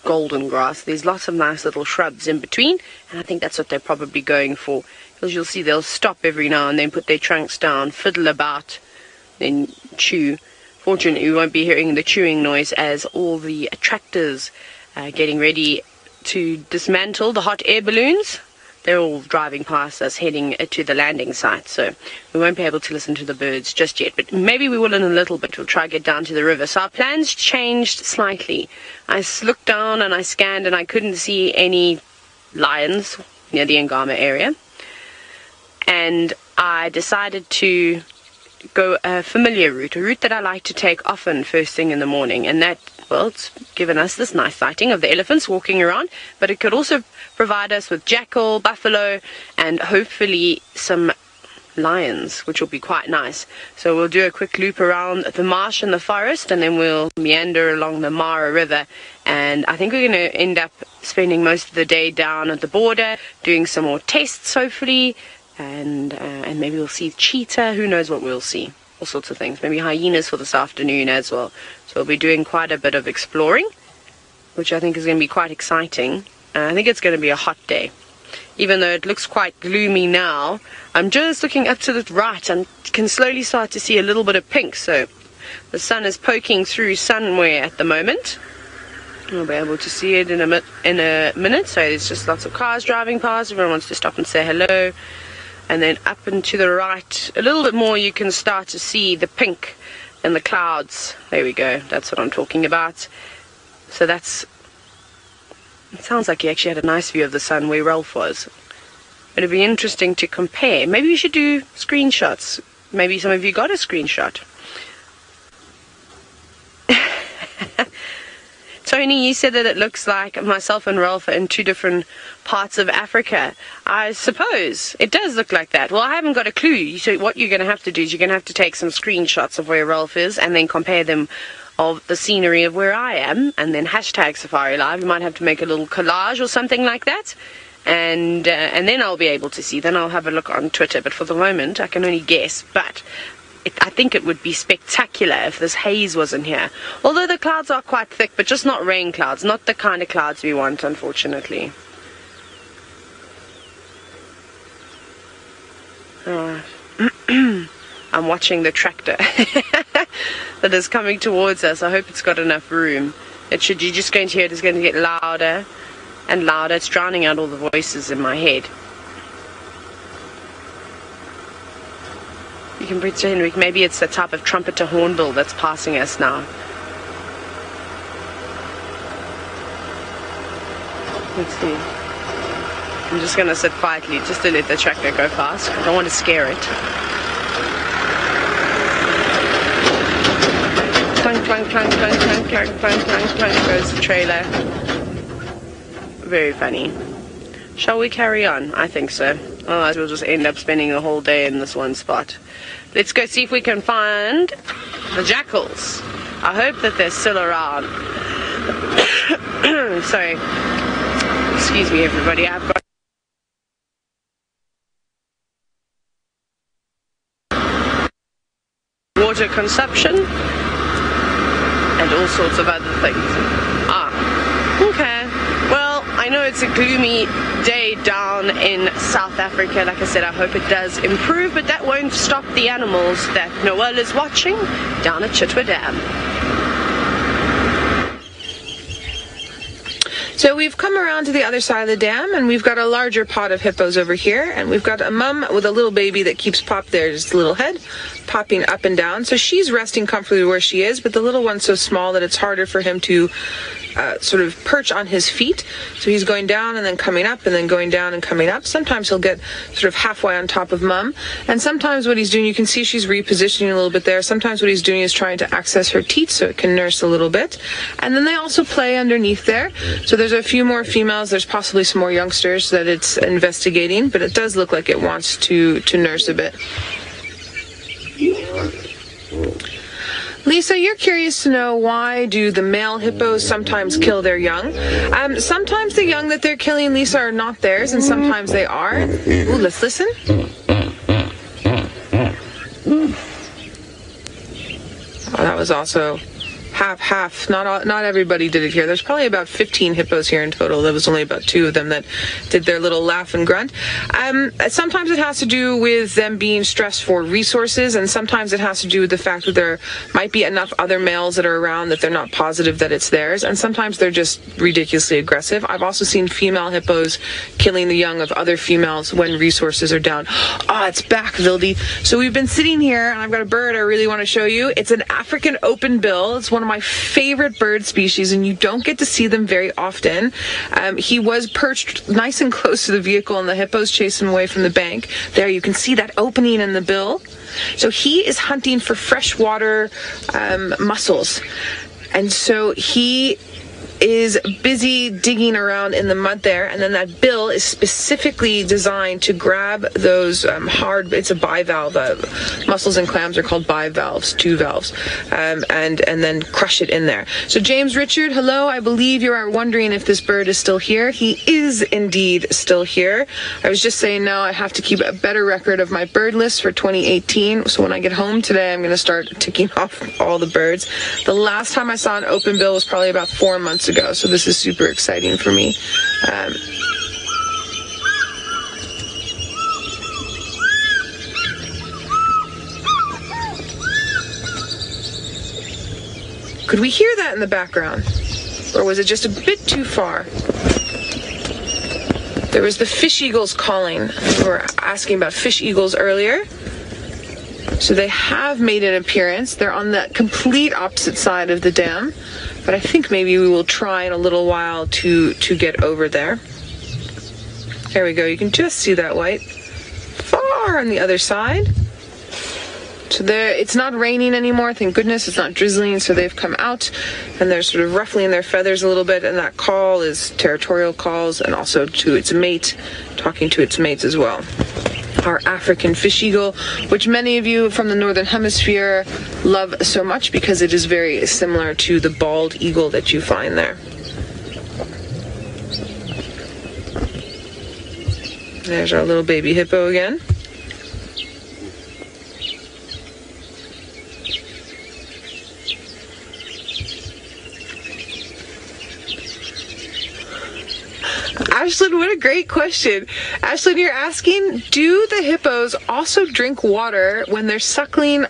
golden grass. There's lots of nice little shrubs in between, and I think that's what they're probably going for. Because you'll see they'll stop every now and then, put their trunks down, fiddle about, then chew. Fortunately, we won't be hearing the chewing noise as all the tractors are getting ready to dismantle the hot air balloons. They're all driving past us, heading to the landing site, so we won't be able to listen to the birds just yet. But maybe we will in a little bit. We'll try to get down to the river. So our plans changed slightly. I looked down and I scanned and I couldn't see any lions near the Angama area. And I decided to go a familiar route, a route that I like to take often first thing in the morning, and that, well, it's given us this nice sighting of the elephants walking around, but it could also provide us with jackal, buffalo, and hopefully some lions, which will be quite nice. So we'll do a quick loop around the marsh and the forest, and then we'll meander along the Mara River, and I think we're going to end up spending most of the day down at the border, doing some more tests, hopefully, and maybe we'll see cheetah. Who knows what we'll see? All sorts of things. Maybe hyenas for this afternoon as well. So we'll be doing quite a bit of exploring, which I think is going to be quite exciting. I think it's going to be a hot day. Even though it looks quite gloomy now, I'm just looking up to the right and can slowly start to see a little bit of pink. So The sun is poking through somewhere at the moment. We'll be able to see it in a minute. So there's just lots of cars driving past. Everyone wants to stop and say hello. And then up and to the right, a little bit more, you can start to see the pink in the clouds. There we go. That's what I'm talking about. So that's... It sounds like you actually had a nice view of the sun where Ralph was. It'd be interesting to compare. Maybe we should do screenshots. Maybe some of you got a screenshot. Tony, you said that it looks like myself and Ralph are in two different parts of Africa. I suppose it does look like that. Well, I haven't got a clue. So what you're going to have to do is you're going to have to take some screenshots of where Ralph is and then compare them of the scenery of where I am, and then hashtag Safari Live. You might have to make a little collage or something like that, and then I'll be able to see. Then I'll have a look on Twitter, but for the moment I can only guess. But I think it would be spectacular if this haze wasn't here. Although the clouds are quite thick, but just not rain clouds, not the kind of clouds we want, unfortunately. I'm watching the tractor that is coming towards us. I hope it's got enough room. You're just going to hear it's going to get louder and louder. It's drowning out all the voices in my head. You can pretend maybe it's the type of trumpeter hornbill that's passing us now. Let's see. I'm just going to sit quietly just to let the tractor go past. I don't want to scare it. Clank, clank, clank, clank, clank, clank, clank, clank, clank goes the trailer. Very funny. Shall we carry on? I think so. Otherwise we'll just end up spending the whole day in this one spot. Let's go see if we can find the jackals. I hope that they're still around. Sorry. Excuse me, everybody. I've got water consumption and all sorts of other things. Okay. Well, I know it's a gloomy day down in South Africa. Like I said, I hope it does improve, but that won't stop the animals that Noel is watching down at Chitwa Dam. So we've come around to the other side of the dam, and we've got a larger pod of hippos over here, and we've got a mum with a little baby that keeps there's a little head popping up and down. So she's resting comfortably where she is, but the little one's so small that it's harder for him to sort of perch on his feet. So he's going down and then coming up and then going down and coming up. Sometimes he'll get sort of halfway on top of mum, and sometimes what he's doing, you can see she's repositioning a little bit there. Sometimes what he's doing is trying to access her teats so it can nurse a little bit. And then they also play underneath there. So there's a few more females. There's possibly some more youngsters that it's investigating, but it does look like it wants to nurse a bit. Lisa, you're curious to know, why do the male hippos sometimes kill their young? Sometimes the young that they're killing, Lisa, are not theirs, and sometimes they are. Ooh, let's listen. Oh, that was also half. Not everybody did it here. There's probably about 15 hippos here in total. There was only about 2 of them that did their little laugh and grunt. Sometimes it has to do with them being stressed for resources, and sometimes it has to do with the fact that there might be enough other males that are around that they're not positive that it's theirs, and sometimes they're just ridiculously aggressive. I've also seen female hippos killing the young of other females when resources are down. It's back, Vildi. So we've been sitting here, and I've got a bird I really want to show you. It's an African open bill. It's one of my favorite bird species, and you don't get to see them very often. He was perched nice and close to the vehicle, and the hippos chased him away from the bank. There you can see that opening in the bill. So he is hunting for freshwater mussels, and so he is busy digging around in the mud there, and then that bill is specifically designed to grab those it's a bivalve. Mussels and clams are called bivalves, 2 valves, and then crush it in there. So James Richard, hello. I believe you are wondering if this bird is still here. He is indeed still here. I was just saying now I have to keep a better record of my bird list for 2018. So when I get home today, I'm going to start ticking off all the birds. The last time I saw an open bill was probably about 4 months ago. So this is super exciting for me. Could we hear that in the background? Or was it just a bit too far? There was the fish eagles calling. We were asking about fish eagles earlier. So they have made an appearance. They're on the complete opposite side of the dam. But I think maybe we will try in a little while to get over there. There we go. You can just see that white. Far on the other side. So there, it's not raining anymore, thank goodness. It's not drizzling, so they've come out and they're sort of ruffling their feathers a little bit, and that call is territorial calls and also to its mate, talking to its mates as well. Our African fish eagle, which many of you from the Northern Hemisphere love so much because it is very similar to the bald eagle that you find there. There's our little baby hippo again. Ashlyn, what a great question. Ashlyn, you're asking, do the hippos also drink water when they're suckling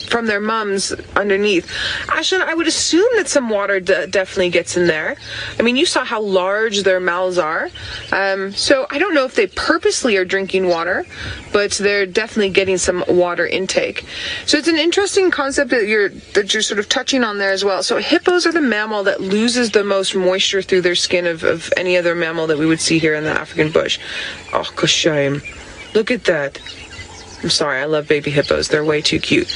from their mums underneath? Ashlyn, I would assume that some water definitely gets in there. I mean, you saw how large their mouths are. So I don't know if they purposely are drinking water, but they're definitely getting some water intake. So it's an interesting concept that you're sort of touching on there as well. So hippos are the mammal that loses the most moisture through their skin of any other mammal that we would see here in the African bush. Oh, shame. Look at that. I'm sorry, I love baby hippos. They're way too cute.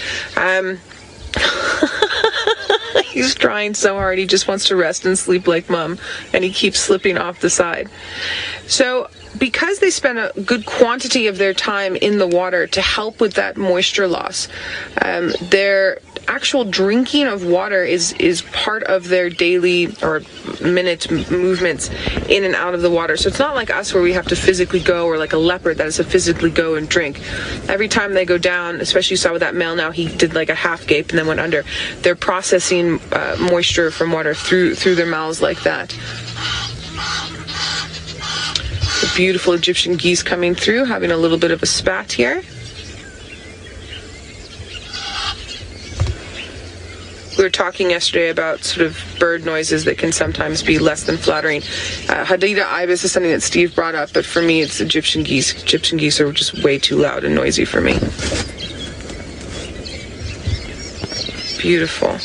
He's trying so hard. He just wants to rest and sleep like mom, and he keeps slipping off the side. So because they spend a good quantity of their time in the water to help with that moisture loss, their actual drinking of water is part of their daily or minute movements in and out of the water. So it's not like us where we have to physically go, or like a leopard that has to physically go and drink. Every time they go down, especially you saw with that male now, he did like a half gape and then went under. They're processing moisture from water through their mouths like that. The beautiful Egyptian geese coming through, having a little bit of a spat here. We were talking yesterday about sort of bird noises that can sometimes be less than flattering. Hadida ibis is something that Steve brought up, but for me it's Egyptian geese. Egyptian geese are just way too loud and noisy for me. Beautiful.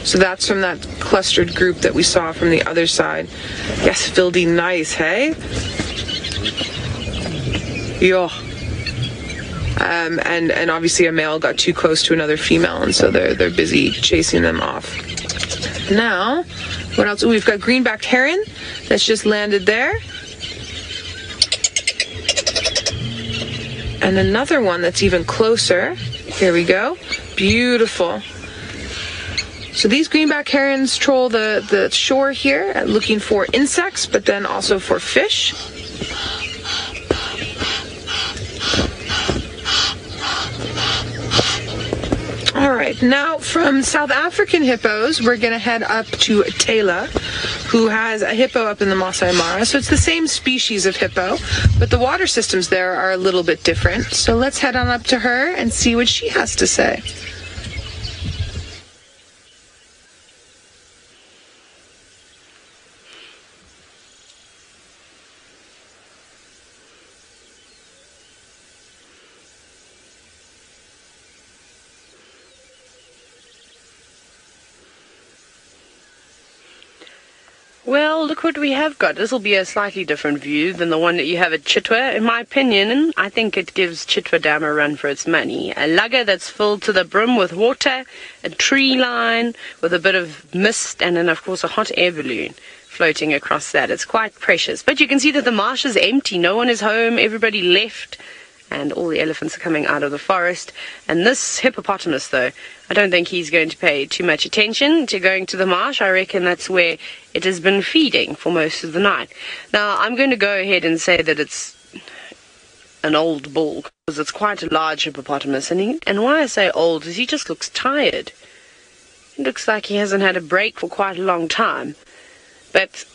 So that's from that clustered group that we saw from the other side. Yes, Fildy, nice, hey? Yo. And obviously a male got too close to another female, and so they're busy chasing them off. Now, what else? We've got greenbacked heron that's just landed there. And another one that's even closer. Here we go. Beautiful. So these greenback herons troll the shore here, looking for insects, but then also for fish. All right, now from South African hippos, we're going to head up to Taylor, who has a hippo up in the Masai Mara. So it's the same species of hippo, but the water systems there are a little bit different. So let's head on up to her and see what she has to say. Well, look what we have got. This will be a slightly different view than the one that you have at Chitwa. In my opinion, I think it gives Chitwa Dam a run for its money. A lugger that's filled to the brim with water, a tree line with a bit of mist, and then, of course, a hot air balloon floating across that. It's quite precious. But you can see that the marsh is empty. No one is home. Everybody left. And all the elephants are coming out of the forest. And this hippopotamus, though, I don't think he's going to pay too much attention to going to the marsh. I reckon that's where it has been feeding for most of the night. Now, I'm going to go ahead and say that it's an old bull, because it's quite a large hippopotamus. And why I say old is he just looks tired. He looks like he hasn't had a break for quite a long time. But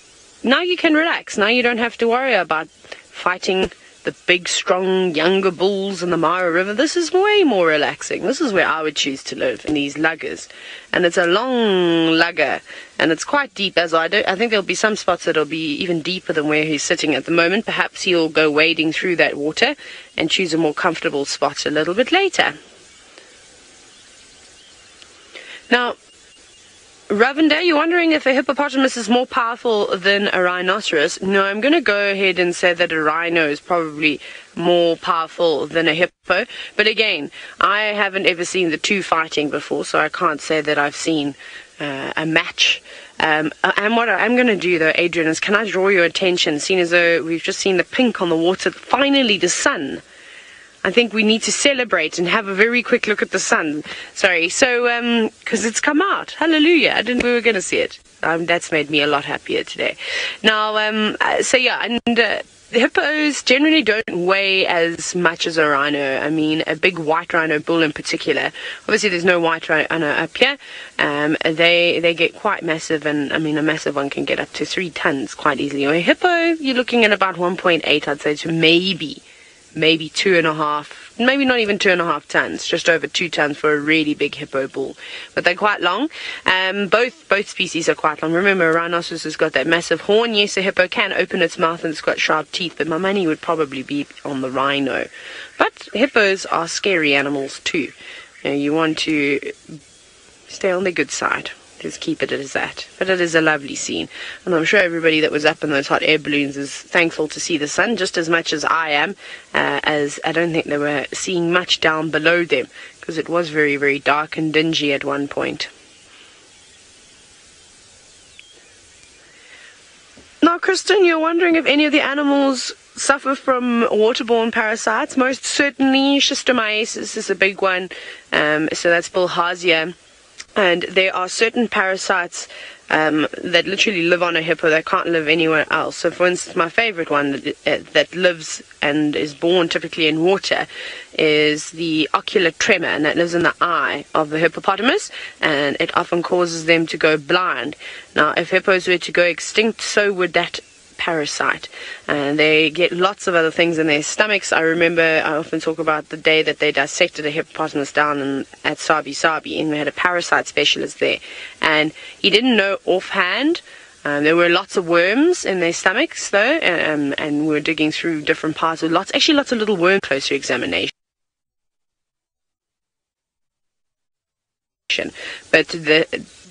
now you can relax. Now you don't have to worry about fighting the big, strong, younger bulls in the Mara River. This is way more relaxing. This is where I would choose to live, in these luggers. And it's a long lugger, and it's quite deep as well. I think there'll be some spots that'll be even deeper than where he's sitting at the moment. Perhaps he'll go wading through that water and choose a more comfortable spot a little bit later. Now, Ravender, you're wondering if a hippopotamus is more powerful than a rhinoceros. No, I'm going to go ahead and say that a rhino is probably more powerful than a hippo. But again, I haven't ever seen the two fighting before, so I can't say that I've seen a match. And what I'm going to do, though, Adrian, is can I draw your attention, seeing as though we've just seen the pink on the water, finally the sun. I think we need to celebrate and have a very quick look at the sun. Sorry, so, because it's come out. Hallelujah. I didn't know we were going to see it. That's made me a lot happier today. Now, so yeah, and the hippos generally don't weigh as much as a rhino. I mean, a big white rhino bull in particular. Obviously, there's no white rhino up here. They get quite massive, and I mean, a massive one can get up to 3 tons quite easily. A hippo, you're looking at about 1.8, I'd say, to maybe 2.5, maybe not even 2.5 tons, just over 2 tons for a really big hippo bull. But they're quite long. Both species are quite long. Remember, a rhinoceros has got that massive horn. Yes, a hippo can open its mouth and it's got sharp teeth, but my money would probably be on the rhino. But hippos are scary animals too. You want to stay on the good side. Just keep it as that. But it is a lovely scene, and I'm sure everybody that was up in those hot air balloons is thankful to see the sun just as much as I am, as I don't think they were seeing much down below them, because it was very, very dark and dingy at one point. Now, Kristen, you're wondering if any of the animals suffer from waterborne parasites. Most certainly, schistomiasis is a big one, so that's bilharzia. And there are certain parasites that literally live on a hippo that can't live anywhere else. So, for instance, my favorite one that lives and is born typically in water is the ocular tremor, and that lives in the eye of the hippopotamus, and it often causes them to go blind. Now, if hippos were to go extinct, so would that parasite, and they get lots of other things in their stomachs. I remember I often talk about the day that they dissected a hippopotamus down at Sabi, and we had a parasite specialist there, and he didn't know offhand. There were lots of worms in their stomachs though, and we were digging through different parts with lots of little worm closer examination. But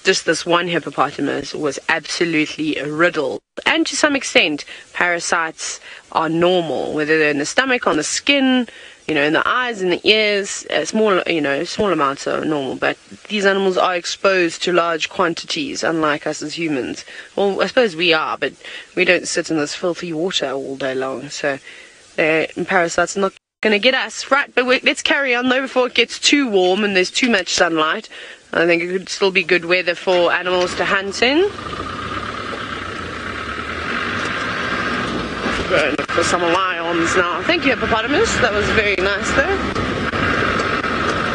just this one hippopotamus was absolutely riddled. And to some extent, parasites are normal, whether they're in the stomach, on the skin, in the eyes, in the ears. Small amounts are normal. But these animals are exposed to large quantities, unlike us as humans. Well, I suppose we are, but we don't sit in this filthy water all day long. So parasites are not going to get us. Right, but let's carry on, though, before it gets too warm and there's too much sunlight. I think it could still be good weather for animals to hunt in. Go and look for some lions now. Thank you, hippopotamus. That was very nice, though.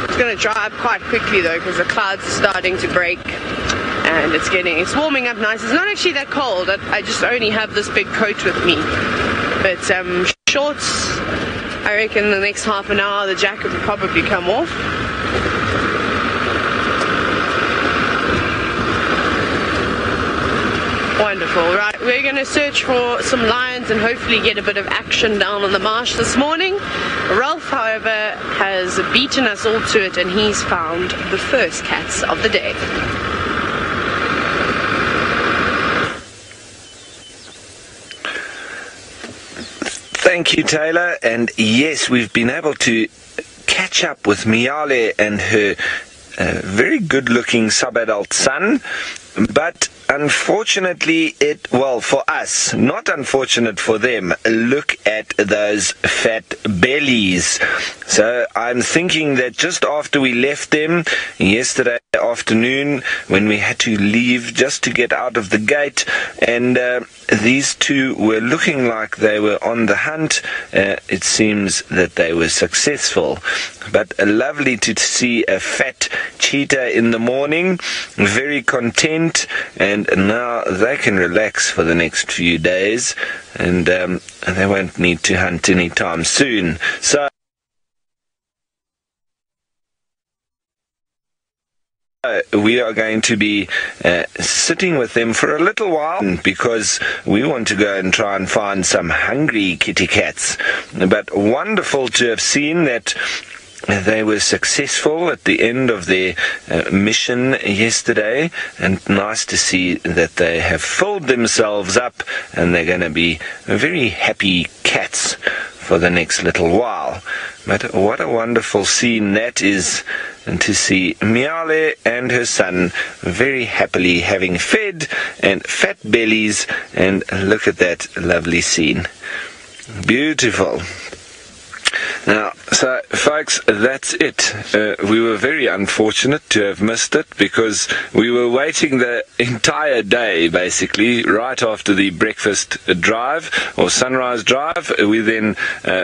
It's going to dry up quite quickly, though, because the clouds are starting to break. And it's warming up nice. It's not actually that cold. I just only have this big coat with me. But shorts, I reckon in the next half an hour the jacket will probably come off. Wonderful. Right, we're going to search for some lions and hopefully get a bit of action down on the marsh this morning. Ralph, however, has beaten us all to it, and he's found the first cats of the day. Thank you, Taylor. And yes, we've been able to catch up with Miale and her very good-looking sub-adult son, but unfortunately, for us, not unfortunate for them, look at those fat bellies. So I'm thinking that just after we left them yesterday afternoon, when we had to leave just to get out of the gate, and these two were looking like they were on the hunt, it seems that they were successful. But lovely to see a fat cheetah in the morning, very content and and now they can relax for the next few days, and they won't need to hunt anytime soon. So we are going to be sitting with them for a little while because we want to go and try and find some hungry kitty cats. But wonderful to have seen that they were successful at the end of their mission yesterday, and nice to see that they have filled themselves up and they're going to be very happy cats for the next little while. But what a wonderful scene that is, and to see Miale and her son very happily having fed and fat bellies, and look at that lovely scene. Beautiful. Now, so folks, that's it. We were very unfortunate to have missed it because we were waiting the entire day, basically, right after the breakfast drive or sunrise drive. We then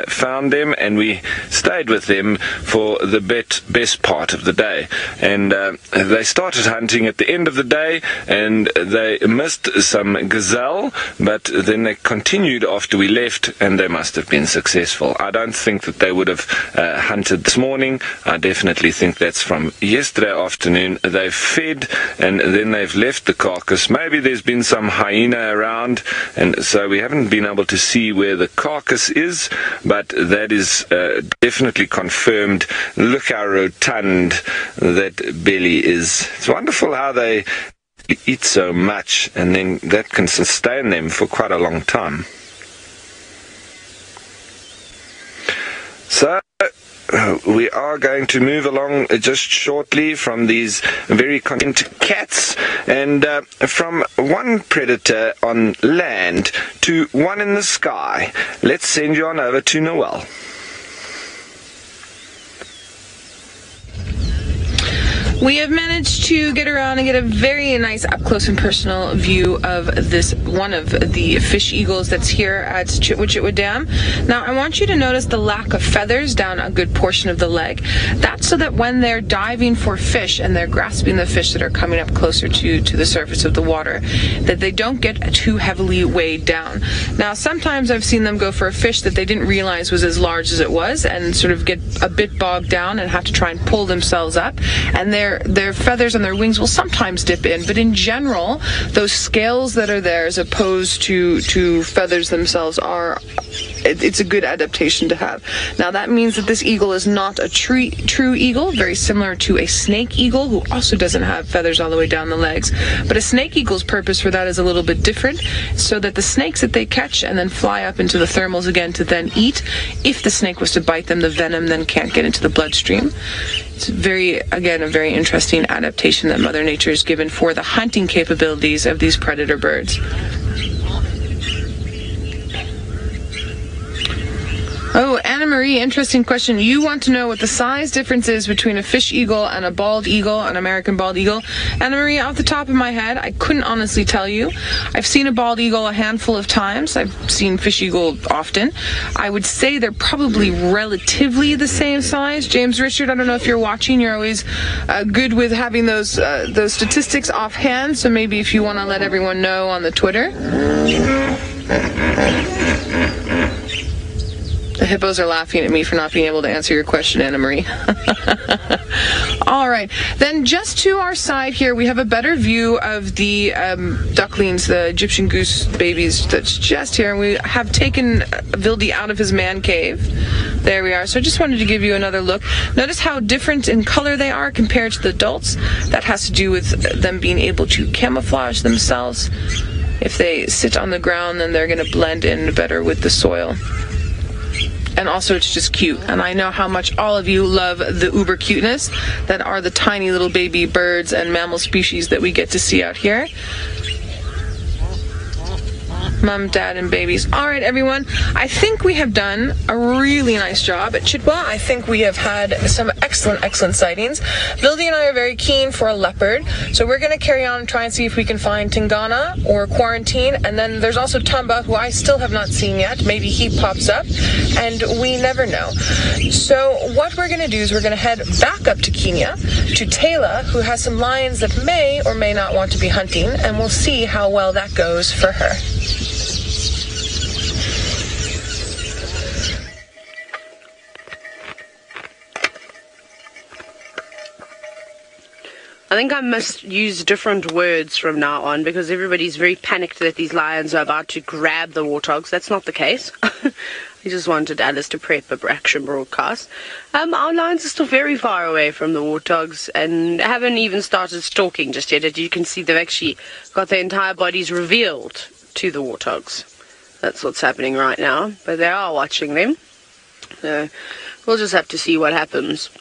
found them and we stayed with them for the best part of the day. And they started hunting at the end of the day, and they missed some gazelle, but then they continued after we left, and they must have been successful. I don't think that they would have hunted this morning. I definitely think that's from yesterday afternoon. They've fed and then they've left the carcass. Maybe there's been some hyena around, and so we haven't been able to see where the carcass is, but that is definitely confirmed. Look how rotund that belly is. It's wonderful how they eat so much, and then that can sustain them for quite a long time. So we are going to move along just shortly from these very content cats, and from one predator on land to one in the sky. Let's send you on over to Noel. We have managed to get around and get a very nice up-close and personal view of this, one of the fish eagles that's here at Chitwa Dam. Now, I want you to notice the lack of feathers down a good portion of the leg. That's so that when they're diving for fish and they're grasping the fish that are coming up closer to the surface of the water, that they don't get too heavily weighed down. Now, sometimes I've seen them go for a fish that they didn't realize was as large as it was and sort of get a bit bogged down and have to try and pull themselves up, and their feathers on their wings will sometimes dip in, but in general, those scales that are there as opposed to feathers themselves it's a good adaptation to have. Now, that means that this eagle is not a true eagle, very similar to a snake eagle, who also doesn't have feathers all the way down the legs. But a snake eagle's purpose for that is a little bit different, so that the snakes that they catch and then fly up into the thermals again to then eat, if the snake was to bite them, the venom then can't get into the bloodstream. It's again, a very interesting adaptation that Mother Nature has given for the hunting capabilities of these predator birds. Oh, Anna Marie, interesting question. You want to know what the size difference is between a fish eagle and a bald eagle, an American bald eagle. Anna Marie, off the top of my head, I couldn't honestly tell you. I've seen a bald eagle a handful of times. I've seen fish eagle often. I would say they're probably relatively the same size. James Richard, I don't know if you're watching. You're always good with having those statistics offhand, so maybe if you want to let everyone know on the Twitter. The hippos are laughing at me for not being able to answer your question, Anna Marie. All right. Then just to our side here, we have a better view of the ducklings, the Egyptian goose babies that's just here. And we have taken Vildi out of his man cave. There we are. So I just wanted to give you another look. Notice how different in color they are compared to the adults. That has to do with them being able to camouflage themselves. If they sit on the ground, then they're going to blend in better with the soil. And also, it's just cute. And I know how much all of you love the uber cuteness that are the tiny little baby birds and mammal species that we get to see out here. Mom, Dad, and babies. All right, everyone. I think we have done a really nice job at Chitwa. I think we have had some excellent sightings. Vildi and I are very keen for a leopard, so we're going to carry on and try and see if we can find Tingana or Quarantine. And then there's also Tamba, who I still have not seen yet. Maybe he pops up, and we never know. So what we're going to do is we're going to head back up to Kenya, to Taylor, who has some lions that may or may not want to be hunting, and we'll see how well that goes for her. I think I must use different words from now on because everybody's very panicked that these lions are about to grab the warthogs. That's not the case. I just wanted Alice to prep a action broadcast. Our lions are still very far away from the warthogs and haven't even started stalking just yet. As you can see, they've actually got their entire bodies revealed to the warthogs. That's what's happening right now. But they are watching them. So we'll just have to see what happens.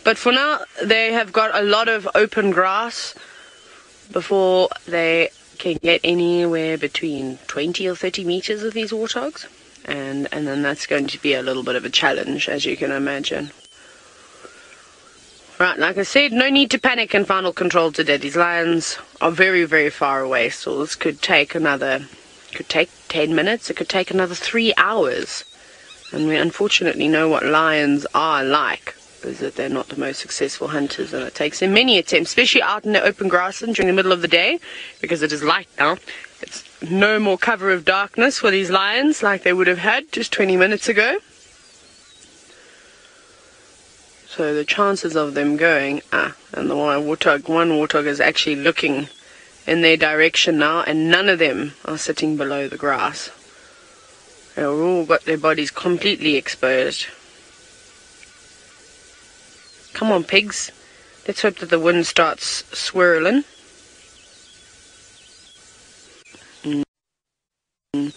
But for now, they have got a lot of open grass before they can get anywhere between 20 or 30 meters of these warthogs. And then that's going to be a little bit of a challenge, as you can imagine. Right, like I said, no need to panic in final control today. These lions are very far away, so this could take 10 minutes, it could take another 3 hours. And we unfortunately know what lions are like. Is that they're not the most successful hunters, and it takes them many attempts, especially out in the open grassland during the middle of the day, because it is light now. It's no more cover of darkness for these lions like they would have had just 20 minutes ago. So the chances of them going, and the one warthog is actually looking in their direction now, and none of them are sitting below the grass. They've all got their bodies completely exposed. Come on, pigs. Let's hope that the wind starts swirling. There's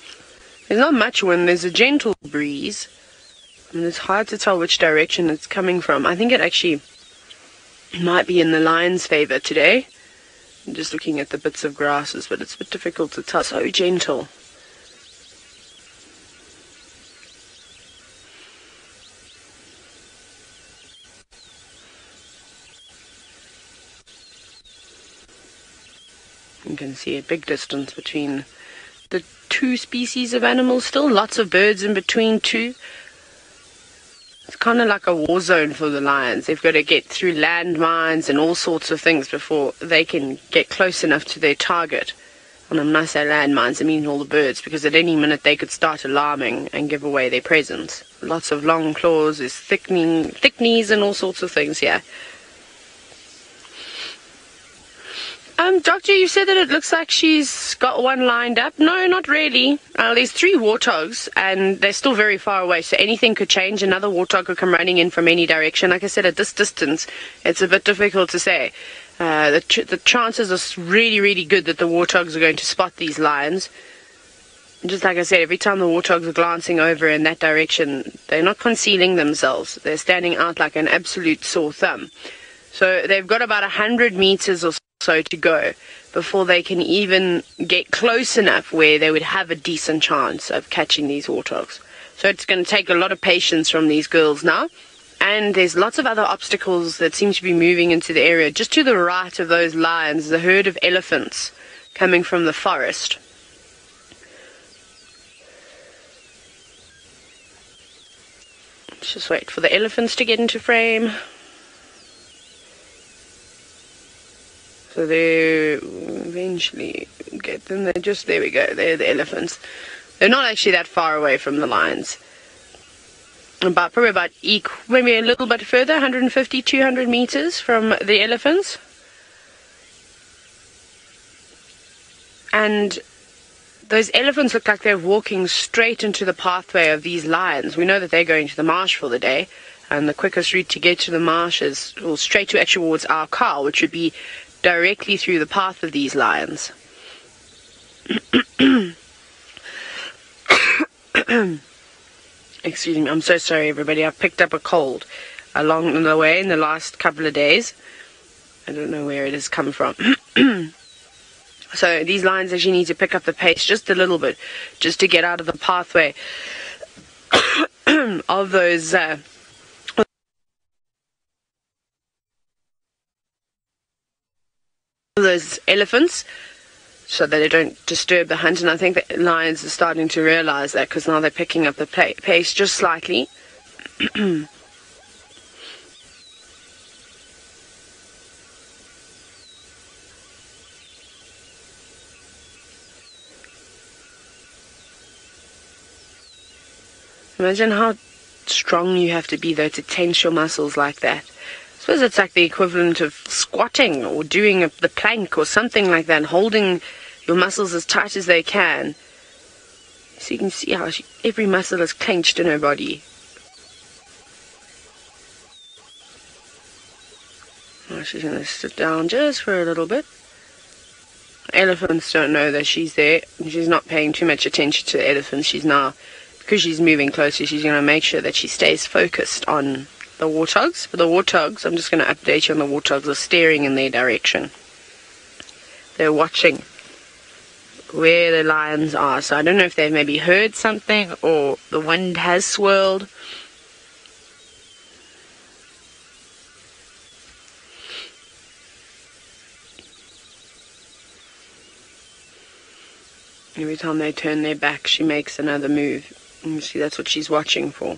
not much wind. There's a gentle breeze. And it's hard to tell which direction it's coming from. I think it actually might be in the lion's favor today. I'm just looking at the bits of grasses, but it's a bit difficult to tell. So gentle. You can see a big distance between the two species of animals still. Lots of birds in between too. It's kind of like a war zone for the lions. They've got to get through landmines and all sorts of things before they can get close enough to their target. And when I say landmines, I mean all the birds, because at any minute they could start alarming and give away their presence. Lots of long claws, there's thick knees and all sorts of things here. Doctor, you said that it looks like she's got one lined up. No, not really. There's 3 warthogs, and they're still very far away, so anything could change. Another warthog could come running in from any direction. Like I said, at this distance, it's a bit difficult to say. The chances are really good that the warthogs are going to spot these lions. Just like I said, every time the warthogs are glancing over in that direction, they're not concealing themselves. They're standing out like an absolute sore thumb. So they've got about 100 meters or so to go before they can even get close enough where they would have a decent chance of catching these warthogs. So it's going to take a lot of patience from these girls now. And there's lots of other obstacles that seem to be moving into the area. Just to the right of those lions is a herd of elephants coming from the forest. Let's just wait for the elephants to get into frame. So they eventually get them. They're just, there we go, they're the elephants. They're not actually that far away from the lions. Probably about maybe a little bit further, 150, 200 meters from the elephants. And those elephants look like they're walking straight into the pathway of these lions. We know that they're going to the marsh for the day, and the quickest route to get to the marsh is straight to actually towards our car, which would be directly through the path of these lions. Excuse me, I'm so sorry everybody. I've picked up a cold along the way in the last couple of days. I don't know where it has come from. So these lions actually need to pick up the pace just a little bit, just to get out of the pathway of those elephants, so that they don't disturb the hunt. And I think the lions are starting to realize that, because now they're picking up the pace just slightly. Imagine how strong you have to be, though, to tense your muscles like that. I suppose it's like the equivalent of squatting or doing the plank or something like that, holding your muscles as tight as they can. So you can see how every muscle is clenched in her body. Now she's going to sit down just for a little bit. Elephants don't know that she's there. She's not paying too much attention to the elephants. She's now, because she's moving closer, she's going to make sure that she stays focused on the warthogs. For the warthogs, I'm just going to update you on the warthogs, are staring in their direction. They're watching where the lions are. So I don't know if they've maybe heard something or the wind has swirled. Every time they turn their back, she makes another move. And you see, that's what she's watching for.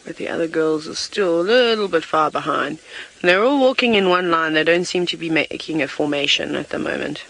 But the other girls are still a little bit far behind. And they're all walking in one line. They don't seem to be making a formation at the moment.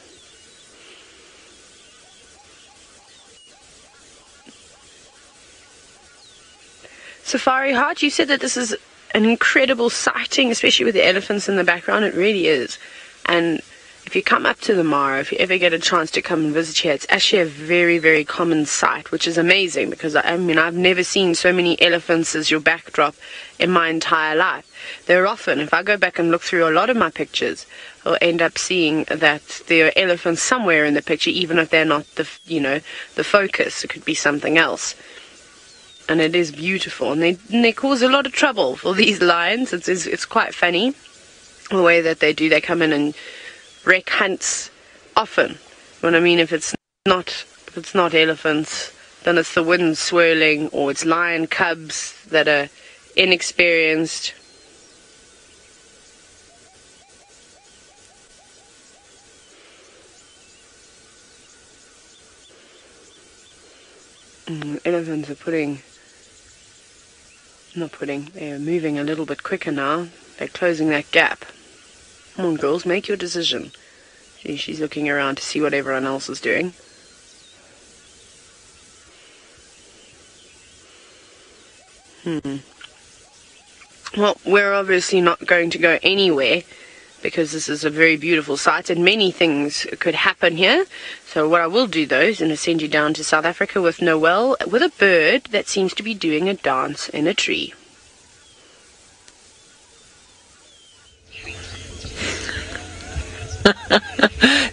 Safari Heart, you said that this is an incredible sighting, especially with the elephants in the background. It really is. And if you come up to the Mara, if you ever get a chance to come and visit here, it's actually a very, very common sight, which is amazing, because I mean, I've never seen so many elephants as your backdrop in my entire life. They're often, if I go back and look through a lot of my pictures, I'll end up seeing that there are elephants somewhere in the picture, even if they're not the focus. It could be something else. And it is beautiful, and they cause a lot of trouble for these lions. It's quite funny the way that they do. They come in and wreck hunts often. But I mean, if it's not elephants, then it's the wind swirling, or it's lion cubs that are inexperienced. Elephants are they're moving a little bit quicker now. They're closing that gap. Come on, girls, make your decision. She's looking around to see what everyone else is doing. Well, we're obviously not going to go anywhere, because this is a very beautiful site and many things could happen here. So what I will do, though, is going to send you down to South Africa with Noelle, with a bird that seems to be doing a dance in a tree.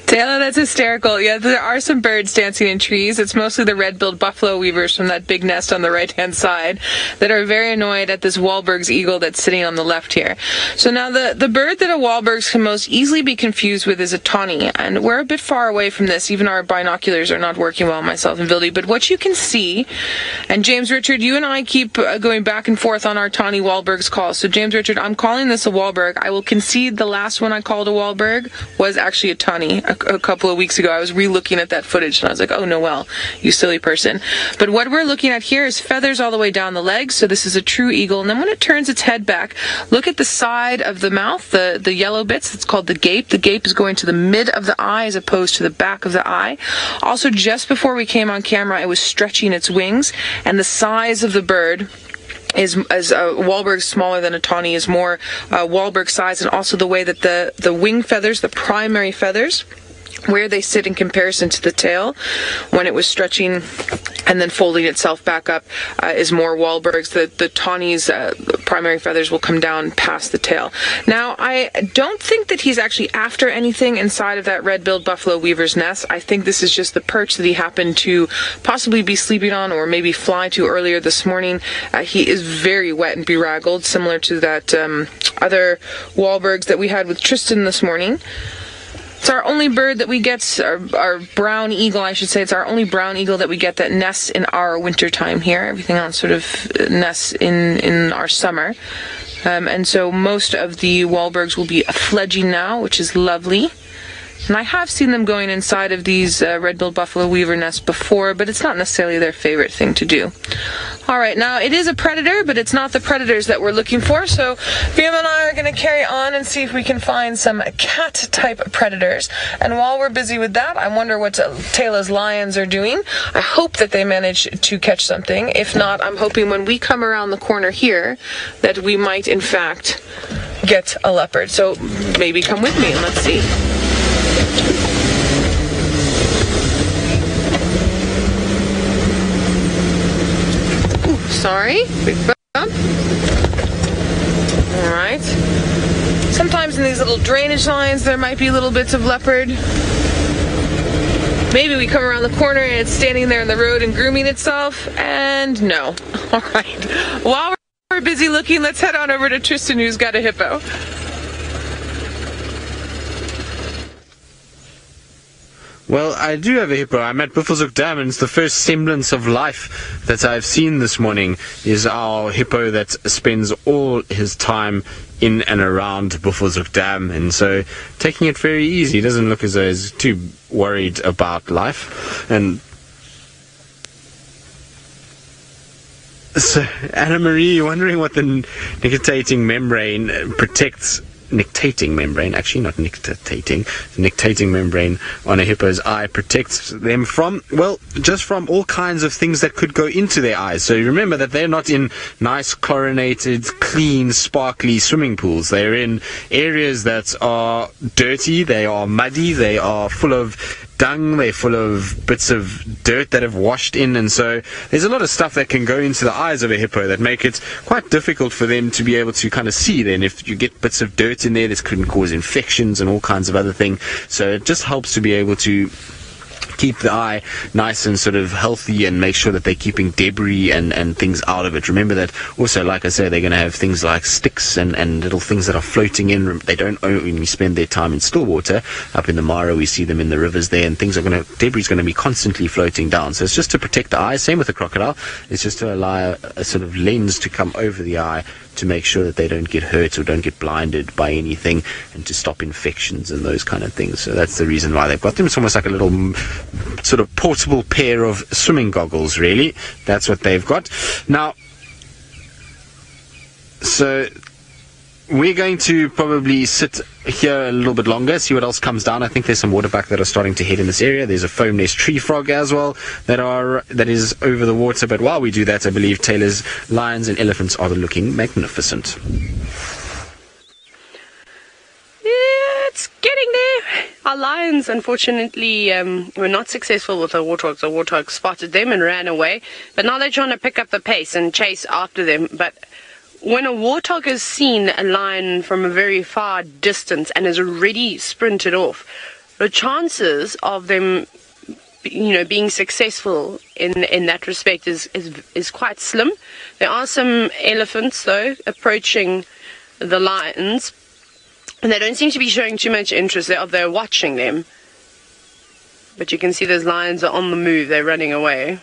Taylor, that's hysterical. Yeah, there are some birds dancing in trees. It's mostly the red-billed buffalo weavers from that big nest on the right-hand side that are very annoyed at this Wahlberg's eagle that's sitting on the left here. So now the bird that a Wahlberg's can most easily be confused with is a tawny, and we're a bit far away from this. Even our binoculars are not working well, myself and Vildy. But what you can see, and James Richard, you and I keep going back and forth on our tawny Wahlberg's calls. So James Richard, I'm calling this a Wahlberg. I will concede the last one I called a Wahlberg was actually a tawny. A couple of weeks ago, I was re-looking at that footage, and I was like, oh, Noelle, you silly person. But what we're looking at here is feathers all the way down the legs, so this is a true eagle. And then when it turns its head back, look at the side of the mouth, the yellow bits. It's called the gape. The gape is going to the mid of the eye as opposed to the back of the eye. Also, just before we came on camera, it was stretching its wings, and the size of the bird is Wahlberg smaller than a tawny, is more Wahlberg size, and also the way that the wing feathers, the primary feathers, where they sit in comparison to the tail, when it was stretching and then folding itself back up is more Wahlbergs. The tawny's primary feathers will come down past the tail. Now, I don't think that he's actually after anything inside of that red-billed buffalo weaver's nest. I think this is just the perch that he happened to possibly be sleeping on or maybe fly to earlier this morning. He is very wet and beraggled, similar to that other Wahlbergs that we had with Tristan this morning. It's our only bird that we get, our brown eagle, I should say. It's our only brown eagle that we get that nests in our winter time here. Everything else sort of nests in our summer. And so most of the Wahlbergs will be fledging now, which is lovely. And I have seen them going inside of these red-billed buffalo weaver nests before, but it's not necessarily their favorite thing to do. All right, now it is a predator, but it's not the predators that we're looking for, so Liam and I are going to carry on and see if we can find some cat-type predators. And while we're busy with that, I wonder what Taylor's lions are doing. I hope that they manage to catch something. If not, I'm hoping when we come around the corner here that we might, in fact, get a leopard. So maybe come with me and let's see. Ooh, sorry, big bump. Alright. Sometimes in these little drainage lines there might be little bits of leopard. Maybe we come around the corner and it's standing there in the road and grooming itself, and no. Alright. While we're busy looking, let's head on over to Tristan, who's got a hippo. Well, I do have a hippo. I'm at Buffelshoek Dam, and it's the first semblance of life that I've seen this morning is our hippo that spends all his time in and around Buffelshoek Dam, and so taking it very easy. He doesn't look as though he's too worried about life. And so, Anna Marie, you're wondering what the nictitating membrane protects. Nictating membrane, actually not nictitating, the nictating membrane on a hippo's eye protects them from, well, just from all kinds of things that could go into their eyes. So you remember that they're not in nice, chlorinated, clean, sparkly swimming pools. They're in areas that are dirty, they are muddy, they are full of dung, they're full of bits of dirt that have washed in, and so there's a lot of stuff that can go into the eyes of a hippo that make it quite difficult for them to be able to kind of see. Then if you get bits of dirt in there, this can cause infections and all kinds of other things. So it just helps to be able to keep the eye nice and sort of healthy and make sure that they're keeping debris and things out of it. Remember that also, like I said, they're going to have things like sticks and little things that are floating in. They don't only spend their time in still water. Up in the Mara, we see them in the rivers there, and debris is going to be constantly floating down. So it's just to protect the eye. Same with the crocodile. It's just to allow a sort of lens to come over the eye to make sure that they don't get hurt or don't get blinded by anything, and to stop infections and those kind of things. So that's the reason why they've got them. It's almost like a little sort of portable pair of swimming goggles, really. That's what they've got. Now, so we're going to probably sit here a little bit longer, see what else comes down. I think there's some waterbuck that are starting to head in this area. There's a foam nest tree frog as well that is over the water. But while we do that, I believe Taylor's lions and elephants are looking magnificent. Yeah, it's getting there. Our lions, unfortunately, were not successful with the warthogs. The warthog spotted them and ran away. But now they're trying to pick up the pace and chase after them. But when a warthog has seen a lion from a very far distance and has already sprinted off, the chances of them, being successful in that respect is quite slim. There are some elephants, though, approaching the lions, and they don't seem to be showing too much interest. They're watching them, but you can see those lions are on the move. They're running away.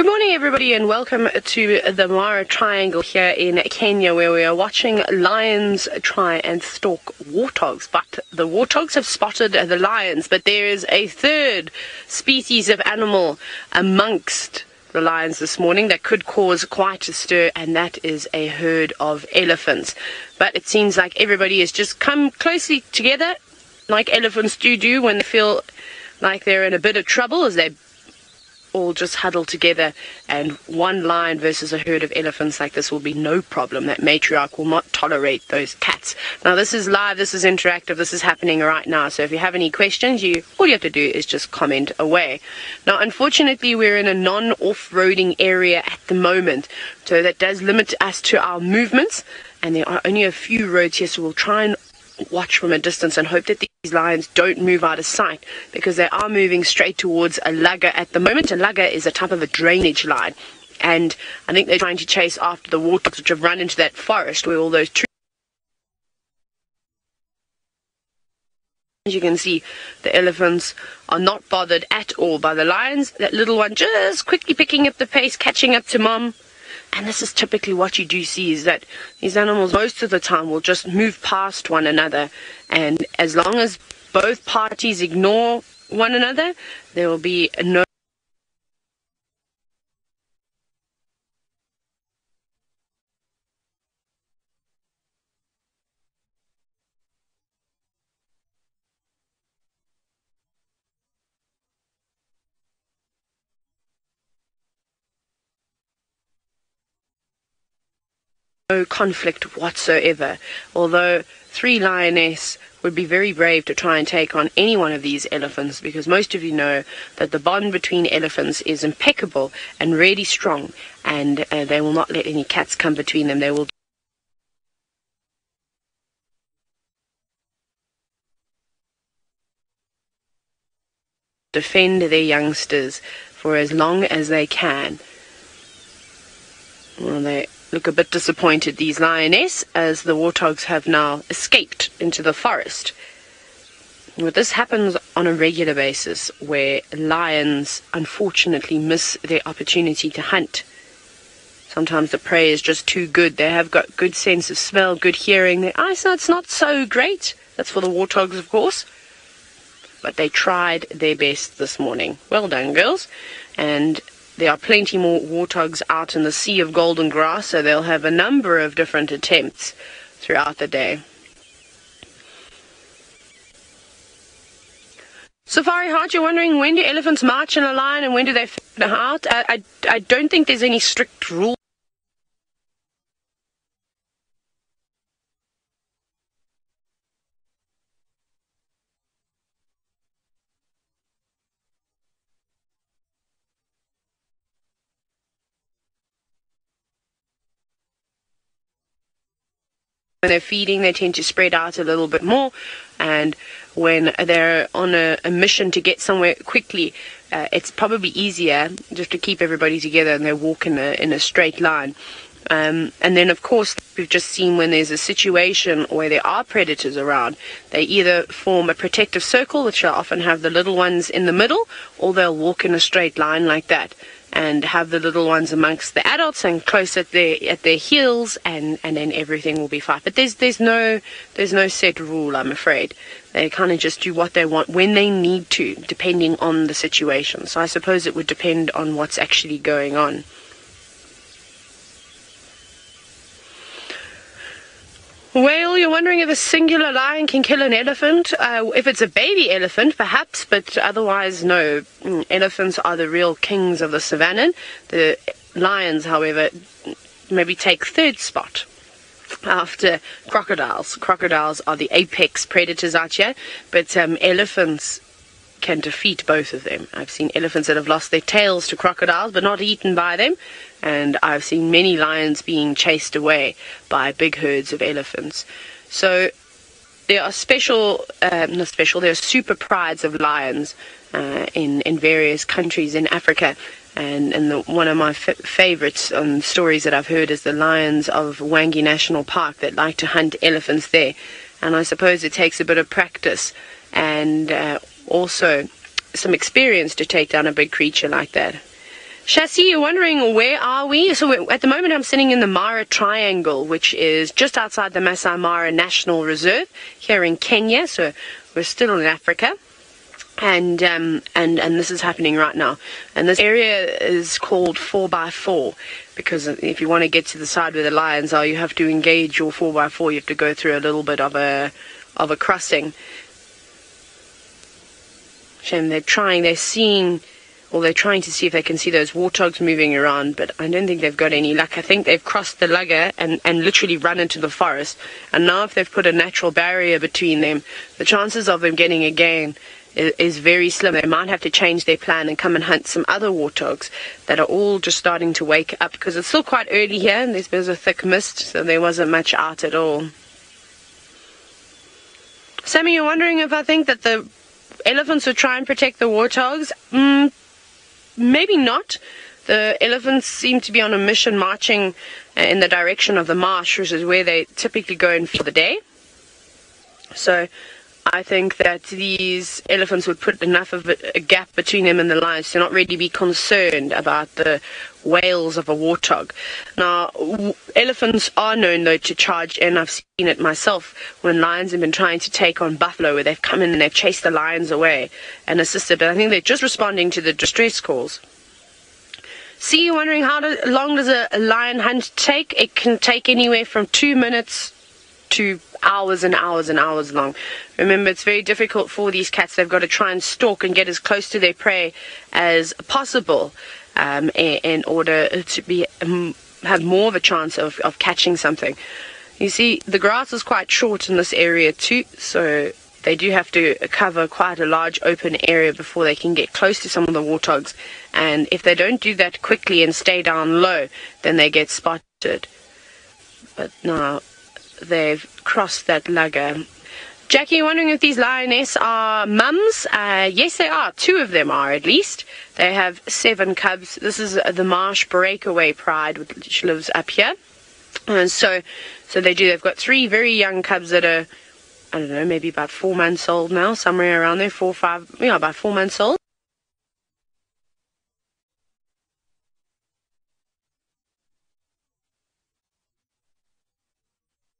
morning, everybody, and welcome to the Mara Triangle here in Kenya, where we are watching lions try and stalk warthogs. But the warthogs have spotted the lions, but there is a third species of animal amongst the lions this morning that could cause quite a stir, and that is a herd of elephants. But it seems like everybody has just come closely together, like elephants do when they feel like they're in a bit of trouble, as they all just huddle together, and one lion versus a herd of elephants like this will be no problem. That matriarch will not tolerate those cats. Now, this is live, this is interactive, this is happening right now, so if you have any questions, all you have to do is just comment away. Now, unfortunately, we're in a non-off-roading area at the moment, so that does limit us to our movements, and there are only a few roads here, so we'll try and watch from a distance and hope that these lions don't move out of sight, because they are moving straight towards a lugger at the moment. A lugger is a type of a drainage line, and I think they're trying to chase after the warthogs which have run into that forest where all those trees. As you can see, the elephants are not bothered at all by the lions. That little one just quickly picking up the pace, catching up to mom. And this is typically what you do see, is that these animals most of the time will just move past one another, and as long as both parties ignore one another, there will be no conflict whatsoever. Although 3 lionesses would be very brave to try and take on any one of these elephants, because most of you know that the bond between elephants is impeccable and really strong, and they will not let any cats come between them. They will defend their youngsters for as long as they can. Well, they look a bit disappointed, these lionesses, as the warthogs have now escaped into the forest. But this happens on a regular basis, where lions unfortunately miss their opportunity to hunt. Sometimes the prey is just too good. They have got good sense of smell, good hearing. Their eyesight's not so great. That's for the warthogs, of course. But they tried their best this morning. Well done, girls. And there are plenty more warthogs out in the sea of golden grass, so they'll have a number of different attempts throughout the day. Safari Heart, you're wondering, when do elephants march in a line and when do they figure out? I don't think there's any strict rule. When they're feeding, they tend to spread out a little bit more, and when they're on a mission to get somewhere quickly, it's probably easier just to keep everybody together, and they walk in a straight line. And then, of course, we've just seen when there's a situation where there are predators around, they either form a protective circle, which will often have the little ones in the middle, or they'll walk in a straight line like that and have the little ones amongst the adults and close at their heels, and then everything will be fine. But there's no set rule, I'm afraid. They kind of just do what they want when they need to, depending on the situation. So I suppose it would depend on what's actually going on. Whale, you're wondering if a singular lion can kill an elephant? If it's a baby elephant, perhaps, but otherwise, no. Elephants are the real kings of the savannah. The lions, however, maybe take third spot after crocodiles. Crocodiles are the apex predators out here, but elephants can defeat both of them. I've seen elephants that have lost their tails to crocodiles, but not eaten by them. And I've seen many lions being chased away by big herds of elephants. So there are there are super prides of lions in various countries in Africa. And one of my favorite stories that I've heard is the lions of Wangi National Park that like to hunt elephants there. And I suppose it takes a bit of practice and also some experience to take down a big creature like that. Chassis, you're wondering where are we? So at the moment I'm sitting in the Mara Triangle, which is just outside the Masai Mara National Reserve here in Kenya. So we're still in Africa. And this is happening right now. And this area is called 4x4 because if you want to get to the side where the lions are, you have to engage your 4x4. You have to go through a little bit of a crossing. Shame they're trying to see if they can see those warthogs moving around, but I don't think they've got any luck. I think they've crossed the lugger and literally run into the forest. And now if they've put a natural barrier between them, the chances of them getting again is very slim. They might have to change their plan and come and hunt some other warthogs that are all just starting to wake up because it's still quite early here and there's a thick mist, so there wasn't much out at all. Sammy, you're wondering if I think that the elephants would try and protect the warthogs? Maybe not. The elephants seem to be on a mission marching in the direction of the marsh, which is where they typically go in for the day. So I think that these elephants would put enough of a gap between them and the lions to not really be concerned about the wails of a warthog. Now, elephants are known, though, to charge in. I've seen it myself when lions have been trying to take on buffalo, where they've come in and they've chased the lions away and assisted. But I think they're just responding to the distress calls. See, you're wondering how long does a lion hunt take? It can take anywhere from 2 minutes to hours and hours and hours long. Remember, it's very difficult for these cats. They've got to try and stalk and get as close to their prey as possible in order to have more of a chance of catching something. You see, the grass is quite short in this area too, so they do have to cover quite a large open area before they can get close to some of the warthogs. And if they don't do that quickly and stay down low, then they get spotted. But now they've crossed that lugger. Jackie, you're wondering if these lioness are mums? Yes, they are. 2 of them are, at least. They have 7 cubs. This is the marsh breakaway pride, which lives up here. And so they do. They've got 3 very young cubs that are, I don't know, maybe about 4 months old now, somewhere around there, 4 or 5, about 4 months old.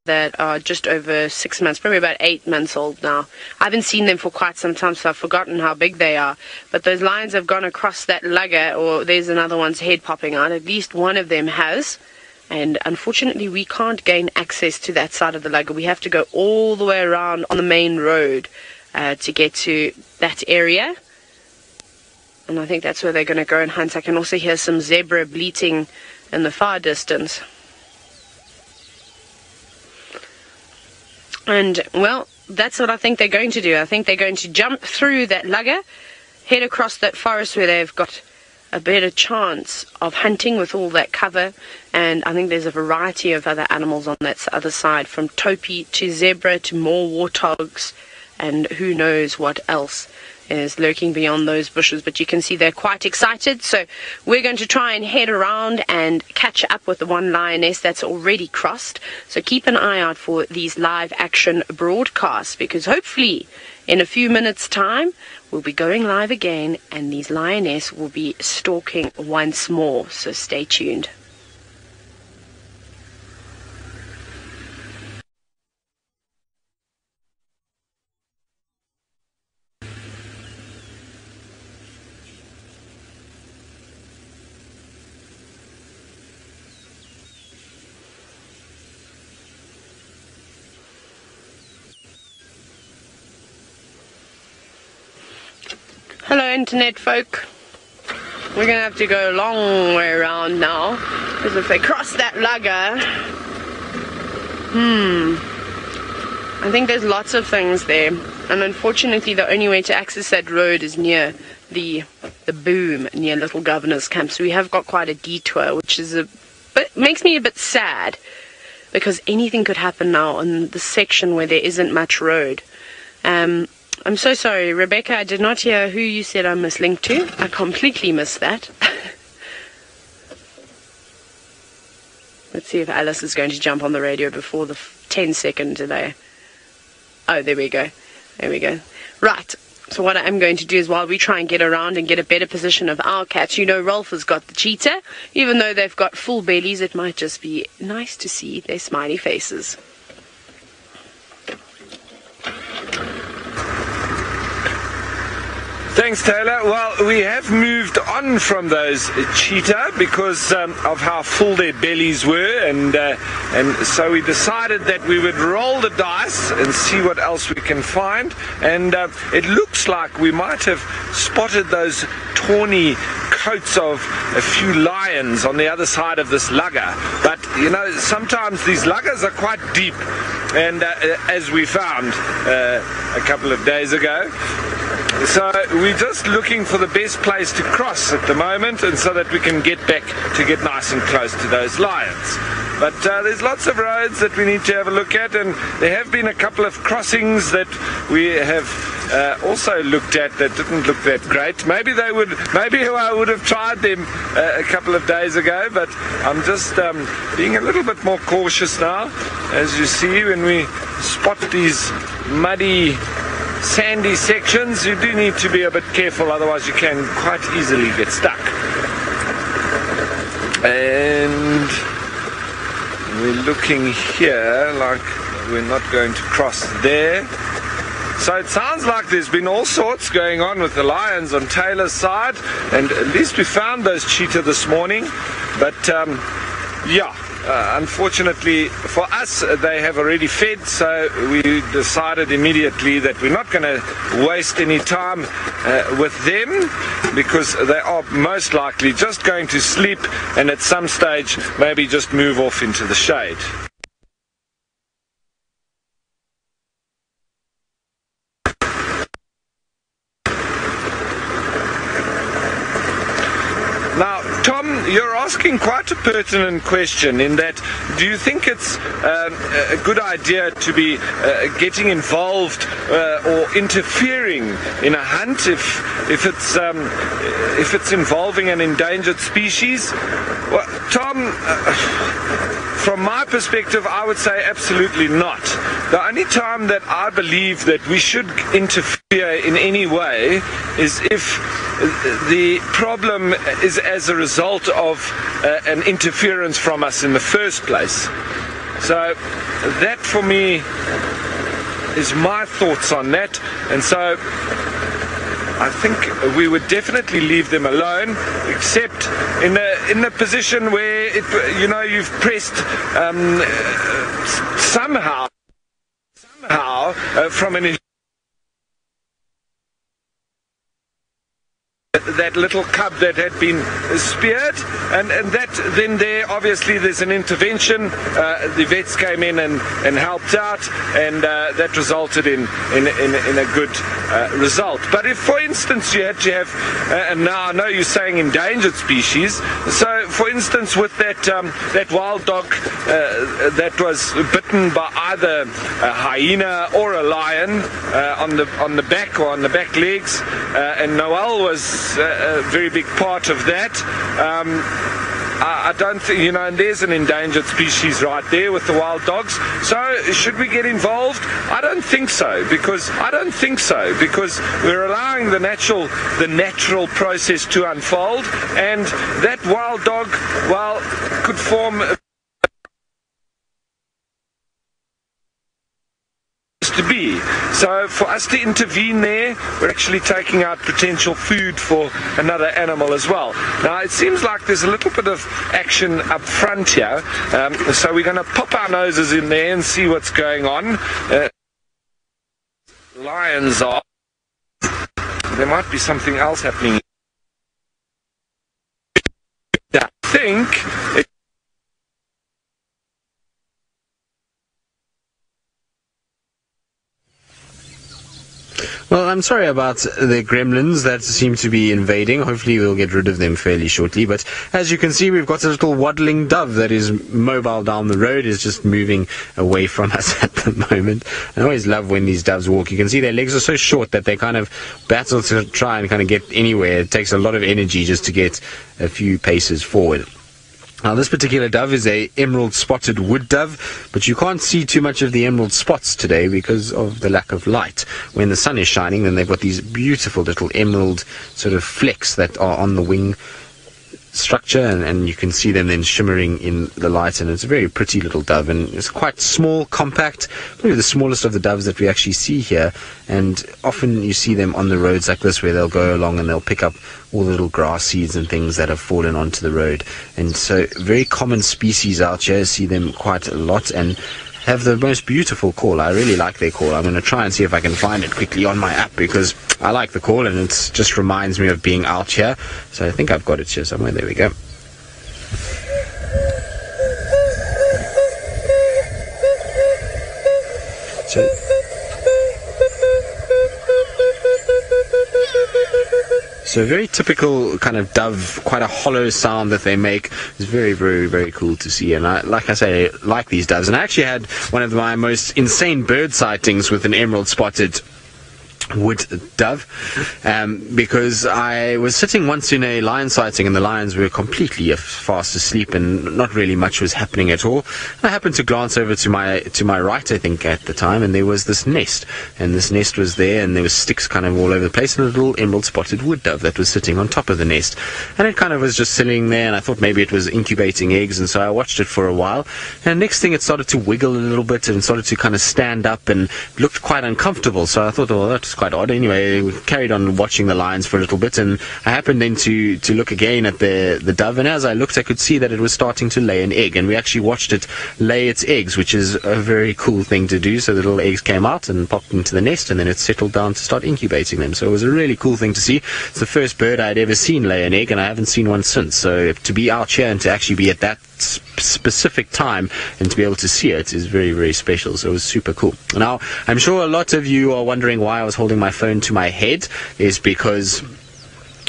That are just over 6 months, probably about 8 months old now. I haven't seen them for quite some time, so I've forgotten how big they are. But those lions have gone across that lugger, or there's another one's head popping out. At least one of them has. And unfortunately, we can't gain access to that side of the lugger. We have to go all the way around on the main road to get to that area. And I think that's where they're going to go and hunt. I can also hear some zebra bleating in the far distance. And, well, that's what I think they're going to do. I think they're going to jump through that lugger, head across that forest where they've got a better chance of hunting with all that cover. And I think there's a variety of other animals on that other side, from topi to zebra to more warthogs, and who knows what else is lurking beyond those bushes. But you can see they're quite excited, so we're going to try and head around and catch up with the one lioness that's already crossed. So keep an eye out for these live action broadcasts, because hopefully in a few minutes time we'll be going live again and these lioness will be stalking once more, so stay tuned. Hello internet folk. We're gonna have to go a long way around now, because if they cross that lugger, I think there's lots of things there, and unfortunately the only way to access that road is near the boom near Little Governor's Camp. So we have got quite a detour, which is makes me a bit sad, because anything could happen now on the section where there isn't much road. I'm so sorry, Rebecca, I did not hear who you said I must link to. I completely missed that. Let's see if Alice is going to jump on the radio before the 10-second delay. Oh, there we go. There we go. Right. So what I am going to do is, while we try and get around and get a better position of our cats, you know, Rolf has got the cheetah. Even though they've got full bellies, it might just be nice to see their smiley faces. Thanks, Taylor. Well, we have moved on from those cheetah because of how full their bellies were, and so we decided that we would roll the dice and see what else we can find. And it looks like we might have spotted those tawny coats of a few lions on the other side of this lugger. But you know, sometimes these luggers are quite deep, and as we found a couple of days ago. So we're just looking for the best place to cross at the moment, and so that we can get back to get nice and close to those lions. But there's lots of roads that we need to have a look at, and there have been a couple of crossings that we have also looked at that didn't look that great. Maybe I would have tried them a couple of days ago, but I'm just being a little bit more cautious now. As you see, when we spot these muddy, sandy sections, you do need to be a bit careful, otherwise you can quite easily get stuck. And we're looking here like we're not going to cross there. So it sounds like there's been all sorts going on with the lions on Taylor's side, and at least we found those cheetah this morning. But yeah, unfortunately for us, they have already fed, so we decided immediately that we're not going to waste any time with them, because they are most likely just going to sleep and at some stage maybe just move off into the shade. Now, Tom, you're asking quite a pertinent question in that, do you think it's a good idea to be getting involved or interfering in a hunt if it's involving an endangered species? Well, Tom, from my perspective, I would say absolutely not. The only time that I believe that we should interfere in any way is if the problem is as a result of an interference from us in the first place. So that for me is my thoughts on that, and so I think we would definitely leave them alone, except in a position where you've pressed somehow from an that little cub that had been speared, and that then obviously there's an intervention. The vets came in and helped out, and that resulted in a good result. But if, for instance, you had to have, and now I know you're saying endangered species, so for instance with that wild dog that was bitten by either a hyena or a lion on the back or on the back legs, and Noel was a very big part of that. I don't think, and there's an endangered species right there with the wild dogs. So should we get involved? I don't think so, because we're allowing the natural process to unfold, and that wild dog, well, could form to be. So for us to intervene there, we're actually taking out potential food for another animal as well. Now it seems like there's a little bit of action up front here, so we're going to pop our noses in there and see what's going on. Lions are. There might be something else happening. I think Well, I'm sorry about the gremlins that seem to be invading. Hopefully we'll get rid of them fairly shortly. But as you can see, we've got a little waddling dove that is mobile down the road, is just moving away from us at the moment. I always love when these doves walk. You can see their legs are so short that they kind of battle to try and kind of get anywhere. It takes a lot of energy just to get a few paces forward. Now this particular dove is a emerald spotted wood dove, but you can't see too much of the emerald spots today because of the lack of light. When the sun is shining, then they've got these beautiful little emerald sort of flecks that are on the wing structure, and you can see them then shimmering in the light, and it's a very pretty little dove, and it's quite small, compact, probably the smallest of the doves that we actually see here. And often you see them on the roads like this, where they'll go along and they'll pick up all the little grass seeds and things that have fallen onto the road. And so very common species out here, see them quite a lot, and have the most beautiful call. I really like their call. I'm going to try and see if I can find it quickly on my app, because I like the call and it just reminds me of being out here. So I think I've got it here somewhere. There we go. So very typical kind of dove, quite a hollow sound that they make. It's very, very, very cool to see. And like I say, I like these doves. And I actually had one of my most insane bird sightings with an emerald spotted wood dove, because I was sitting once in a lion sighting, and the lions were completely fast asleep and not really much was happening at all. I happened to glance over to my right, I think, at the time, and there was this nest, and this nest was there, and there was sticks kind of all over the place, and a little emerald spotted wood dove that was sitting on top of the nest, and it kind of was just sitting there, and I thought maybe it was incubating eggs, and so I watched it for a while, and next thing it started to wiggle a little bit and started to kind of stand up and looked quite uncomfortable. So I thought, well, that's quite odd. Anyway, we carried on watching the lions for a little bit, and I happened then to look again at the dove, and as I looked, I could see that it was starting to lay an egg, and we actually watched it lay its eggs, which is a very cool thing to do. So the little eggs came out and popped into the nest, and then it settled down to start incubating them. So it was a really cool thing to see. It's the first bird I'd ever seen lay an egg, and I haven't seen one since. So to be out here and to actually be at that specific time and to be able to see it is very, very special. So it was super cool. Now, I'm sure a lot of you are wondering why I was holding my phone to my head. Is because,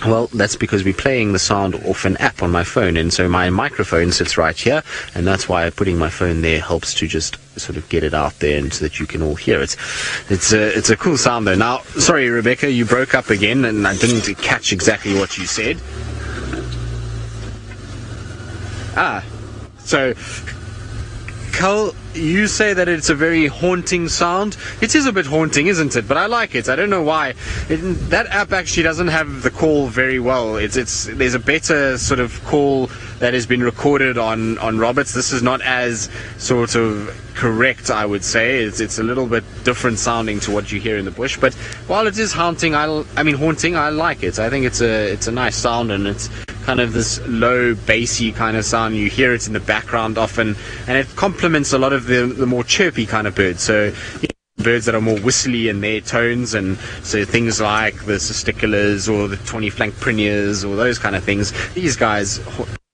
well, that's because we're playing the sound off an app on my phone, and so my microphone sits right here, and that's why putting my phone there helps to just sort of get it out there and so that you can all hear it. It's a cool sound though. Now, sorry Rebecca, you broke up again and I didn't catch exactly what you said. So Carl, you say that it's a very haunting sound. It is a bit haunting, isn't it? But I like it. I don't know why. That app actually doesn't have the call very well. There's a better sort of call that has been recorded on Roberts. This is not as sort of correct, I would say. It's a little bit different sounding to what you hear in the bush. But while it is haunting, I like it. I think it's a nice sound, and it's kind of this low bassy kind of sound. You hear it in the background often, and it complements a lot of the more chirpy kind of birds. So birds that are more whistly in their tones, and so things like the cisticolas or the tawny flank priniers or those kind of things, these guys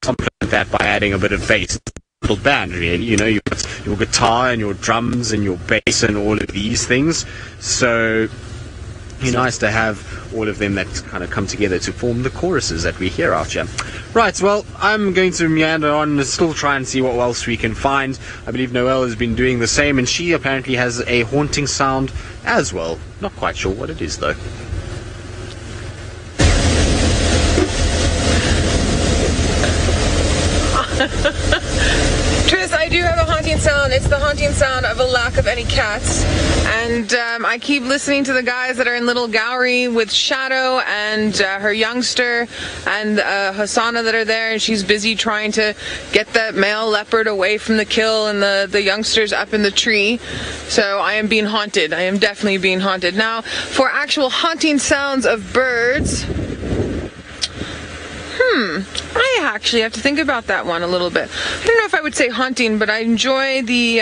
complement that by adding a bit of bass. Little band, really. You know, you've got your guitar and your drums and your bass and all of these things. So it's nice to have all of them that kind of come together to form the choruses that we hear out here. Right, well, I'm going to meander on and still try and see what else we can find. I believe Noelle has been doing the same, and she apparently has a haunting sound as well. Not quite sure what it is, though. Tris, I do have a haunting sound. It's the haunting sound of a lack of any cats. And I keep listening to the guys that are in Little Gowrie with Shadow and her youngster and Hasana that are there, and she's busy trying to get the male leopard away from the kill, and the youngster's up in the tree. So I am being haunted. I am definitely being haunted. Now, for actual haunting sounds of birds, I actually have to think about that one a little bit. I don't know if I would say haunting, but I enjoy the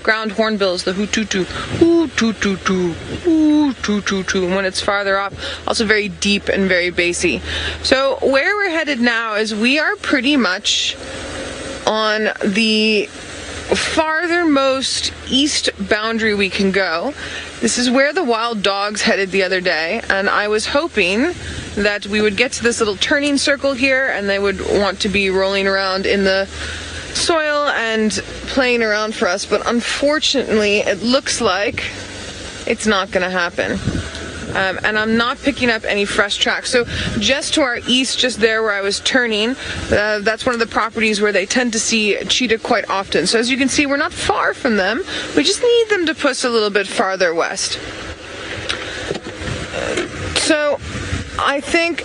ground hornbills, the hoo-too-too, hoo-too-too-too, hoo-too-too-too, when it's farther off. Also very deep and very bassy. So where we're headed now is we are pretty much on the farthermost east boundary we can go. This is where the wild dogs headed the other day, and I was hoping that we would get to this little turning circle here, and they would want to be rolling around in the soil and playing around for us, but unfortunately it looks like it's not going to happen. and I'm not picking up any fresh tracks. So just to our east, just there where I was turning, that's one of the properties where they tend to see cheetah quite often. So as you can see, we're not far from them. We just need them to push a little bit farther west. So I think,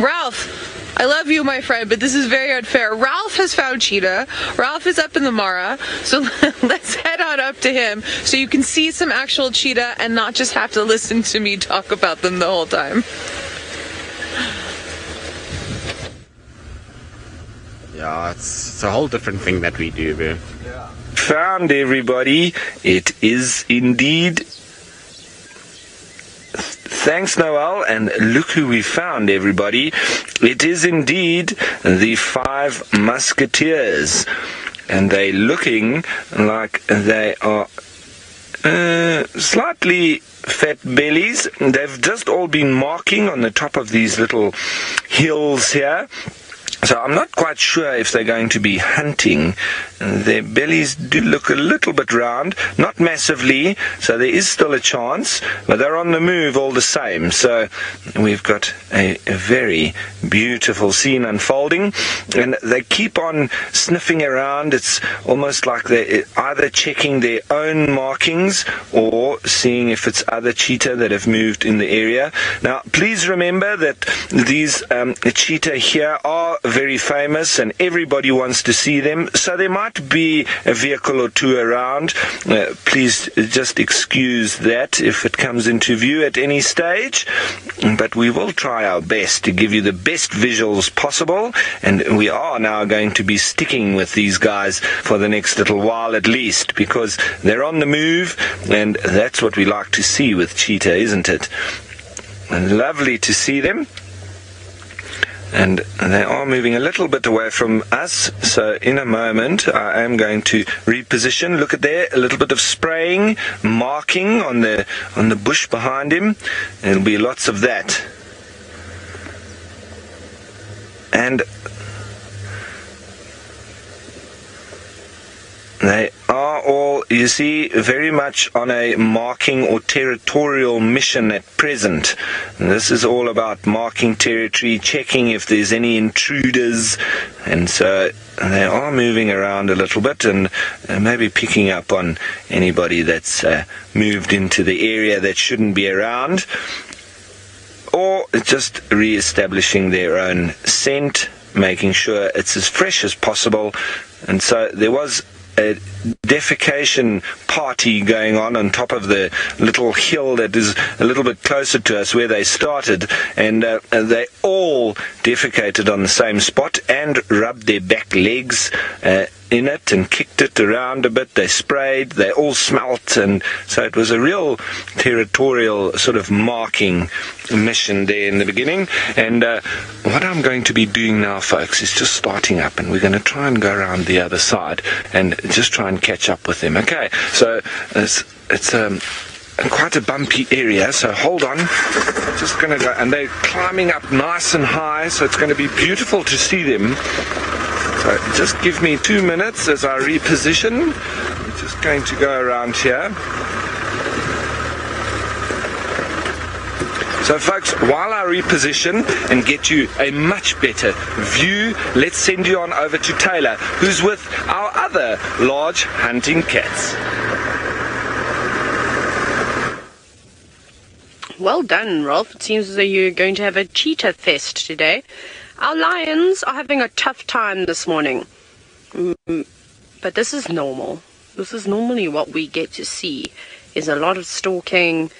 Ralph, I love you, my friend, but this is very unfair. Ralph has found cheetah. Ralph is up in the Mara, so let's head on up to him so you can see some actual cheetah and not just have to listen to me talk about them the whole time. Yeah, it's a whole different thing that we do, bro. Found, everybody. It is indeed. Thanks, Noel, and look who we found, everybody. It is indeed the 5 Musketeers, and they're looking like they are slightly fat bellies. They've just all been marking on the top of these little hills here. So I'm not quite sure if they're going to be hunting. Their bellies do look a little bit round, not massively, so there is still a chance, but they're on the move all the same. So we've got a very beautiful scene unfolding, and they keep on sniffing around. It's almost like they're either checking their own markings or seeing if it's other cheetah that have moved in the area. Now, please remember that these cheetah here are very famous and everybody wants to see them, so there might be a vehicle or two around. Please just excuse that if it comes into view at any stage, but we will try our best to give you the best visuals possible, and we are now going to be sticking with these guys for the next little while at least, because they're on the move, and that's what we like to see with cheetah, isn't it? And lovely to see them. And they are moving a little bit away from us, so in a moment I am going to reposition. Look at there, a little bit of spraying, marking on the bush behind him. There'll be lots of that. And they are all, you see, very much on a marking or territorial mission at present. And this is all about marking territory, checking if there's any intruders, and so they are moving around a little bit and maybe picking up on anybody that's moved into the area that shouldn't be around, or just re-establishing their own scent, making sure it's as fresh as possible. And so there was a defecation party going on top of the little hill that is a little bit closer to us where they started, and they all defecated on the same spot and rubbed their back legs in it and kicked it around a bit. They sprayed, they all smelt, and so it was a real territorial sort of marking mission there in the beginning. And what I'm going to be doing now, folks, is just starting up, and we're going to try and go around the other side and just try and catch up with them. Okay, so it's quite a bumpy area, so hold on. Just going to go, and they're climbing up nice and high, so it's going to be beautiful to see them. So just give me 2 minutes as I reposition. I'm just going to go around here. So folks, while I reposition and get you a much better view, let's send you on over to Taylor, who's with our other large hunting cats. Well done, Rolf. It seems as though you're going to have a cheetah fest today. Our lions are having a tough time this morning. But this is normal. This is normally what we get to see, is a lot of stalking,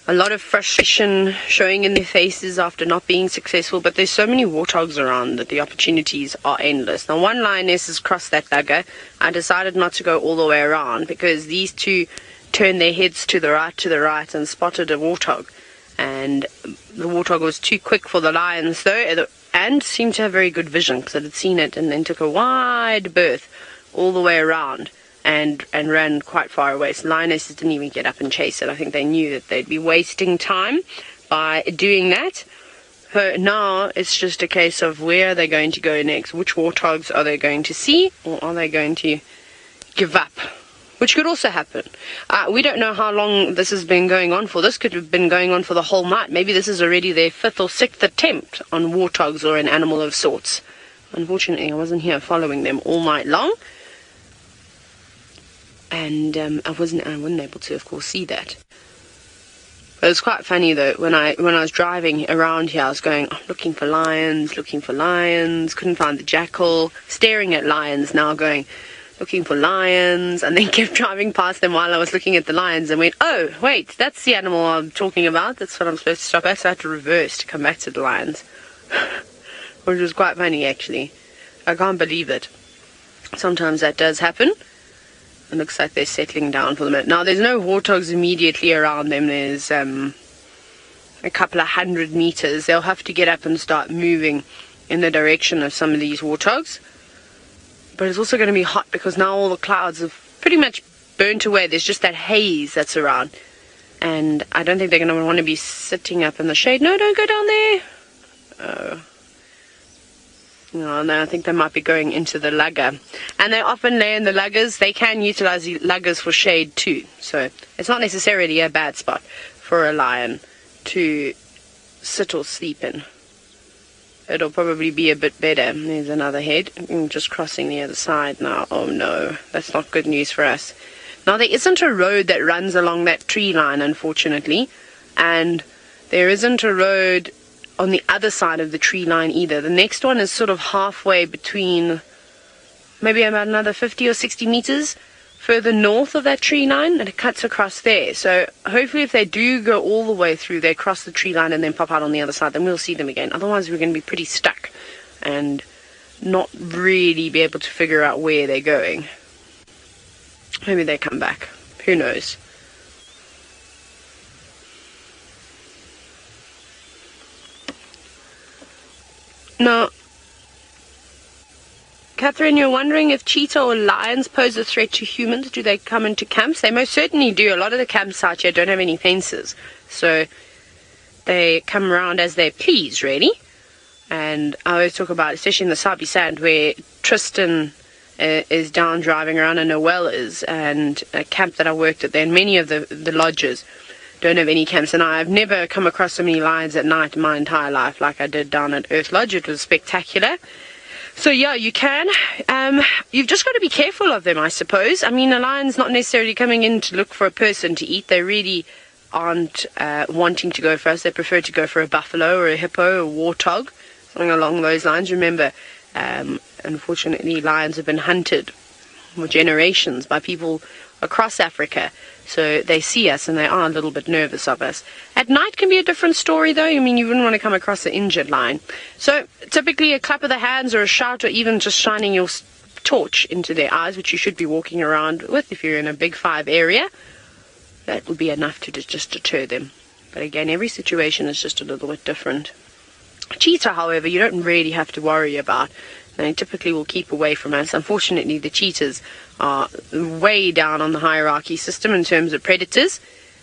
a lot of frustration showing in their faces after not being successful. But there's so many warthogs around that the opportunities are endless. Now, one lioness has crossed that bugger. I decided not to go all the way around because these two turned their heads to the right and spotted a warthog. And the warthog was too quick for the lions though, and seemed to have very good vision because it had seen it and then took a wide berth all the way around and ran quite far away. So lionesses didn't even get up and chase it. I think they knew that they'd be wasting time by doing that. So now it's just a case of where are they going to go next? Which warthogs are they going to see, or are they going to give up which could also happen. We don't know how long this has been going on for. This could have been going on for the whole night. Maybe this is already their 5th or 6th attempt on warthogs or an animal of sorts. Unfortunately, I wasn't here following them all night long. And I wasn't able to, of course, see that. But it's quite funny though, when I was driving around here, I was going, looking for lions, couldn't find the jackal, staring at lions now, going, looking for lions, and then kept driving past them while I was looking at the lions and went, oh, wait, that's the animal I'm talking about, that's what I'm supposed to stop at, so I had to reverse to come back to the lions. Which was quite funny, actually. I can't believe it. Sometimes that does happen. It looks like they're settling down for the minute. Now, there's no warthogs immediately around them. There's a couple of 100 meters. They'll have to get up and start moving in the direction of some of these warthogs. But it's also going to be hot because now all the clouds have pretty much burnt away. There's just that haze that's around. And I don't think they're going to want to be sitting up in the shade. No, don't go down there. No, I think they might be going into the lugger. And they often lay in the luggers. They can utilize the luggers for shade too. So it's not necessarily a bad spot for a lion to sit or sleep in. It'll probably be a bit better. There's another head. I'm just crossing the other side now. Oh no, that's not good news for us. Now there isn't a road that runs along that tree line, unfortunately. And there isn't a road on the other side of the tree line either. The next one is sort of halfway between, maybe about another 50 or 60 meters further north of that tree line, and it cuts across there. So hopefully if they do go all the way through, they cross the tree line and then pop out on the other side, then we'll see them again. Otherwise we're going to be pretty stuck and not really be able to figure out where they're going. Maybe they come back. Who knows? Now, Catherine, you're wondering if cheetah or lions pose a threat to humans. Do they come into camps? They most certainly do. A lot of the campsites here don't have any fences, so they come around as they please, really. And I always talk about, especially in the Sabi sand, where Tristan is down driving around and Noel is, and a camp that I worked at there, and many of the lodges don't have any camps, and I've never come across so many lions at night in my entire life like I did down at Earth Lodge. It was spectacular. So yeah, you can. You've just got to be careful of them, I suppose. I mean, a lion's not necessarily coming in to look for a person to eat. They really aren't wanting to go for us. They prefer to go for a buffalo or a hippo or a warthog, something along those lines. Remember, unfortunately, lions have been hunted for generations by people across Africa. So they see us and they are a little bit nervous of us. At night can be a different story though. I mean, you wouldn't want to come across an injured lion. So typically a clap of the hands or a shout, or even just shining your torch into their eyes, which you should be walking around with if you're in a big 5 area, that would be enough to just deter them. But again, every situation is just a little bit different. Cheetah, however, you don't really have to worry about. They typically will keep away from us. Unfortunately, the cheetahs are way down on the hierarchy system in terms of predators,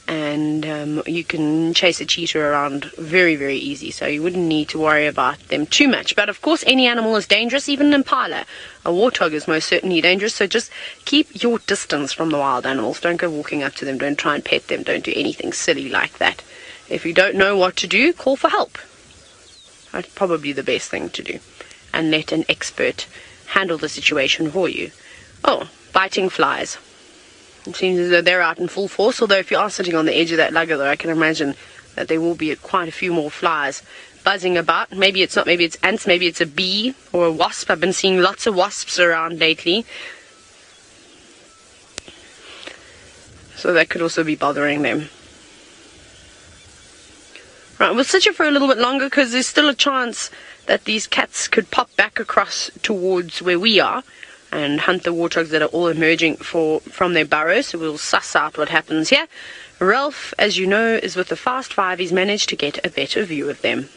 and you can chase a cheetah around very, very easy, so you wouldn't need to worry about them too much. But of course, any animal is dangerous, even an impala. A warthog is most certainly dangerous, so just keep your distance from the wild animals. Don't go walking up to them, don't try and pet them, don't do anything silly like that. If you don't know what to do, call for help. That's probably the best thing to do, and let an expert handle the situation for you. Oh, biting flies. It seems as though they're out in full force, although if you are sitting on the edge of that lugger though, I can imagine that there will be quite a few more flies buzzing about. Maybe it's not, maybe it's ants, maybe it's a bee or a wasp. I've been seeing lots of wasps around lately. So that could also be bothering them. Right, we'll sit here for a little bit longer because there's still a chance that these cats could pop back across towards where we are and hunt the warthogs that are all emerging from their burrows. So we'll suss out what happens here. Ralph, as you know, is with the Fast Five. He's managed to get a better view of them.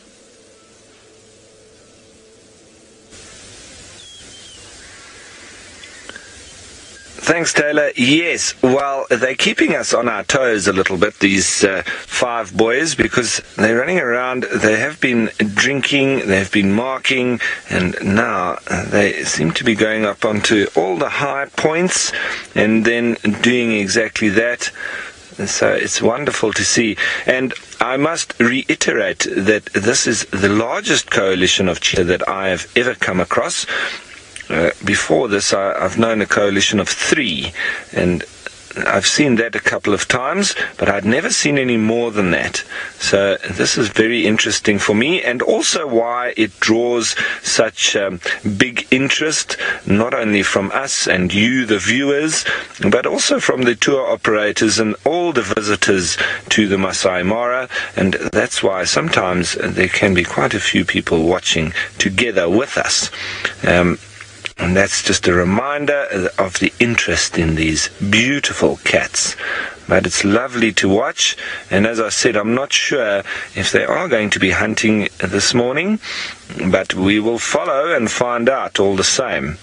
Thanks, Taylor. Yes, well, they're keeping us on our toes a little bit, these 5 boys, because they're running around. They have been drinking, they've been marking, and now they seem to be going up onto all the high points and then doing exactly that. So it's wonderful to see. And I must reiterate that this is the largest coalition of cheetah that I have ever come across. Before this, I've known a coalition of 3, and I've seen that a couple of times, but I'd never seen any more than that. So this is very interesting for me, and also why it draws such big interest, not only from us and you, the viewers, but also from the tour operators and all the visitors to the Masai Mara, and that's why sometimes there can be quite a few people watching together with us. And that's just a reminder of the interest in these beautiful cats. But it's lovely to watch, and as I said, I'm not sure if they are going to be hunting this morning, but we will follow and find out all the same.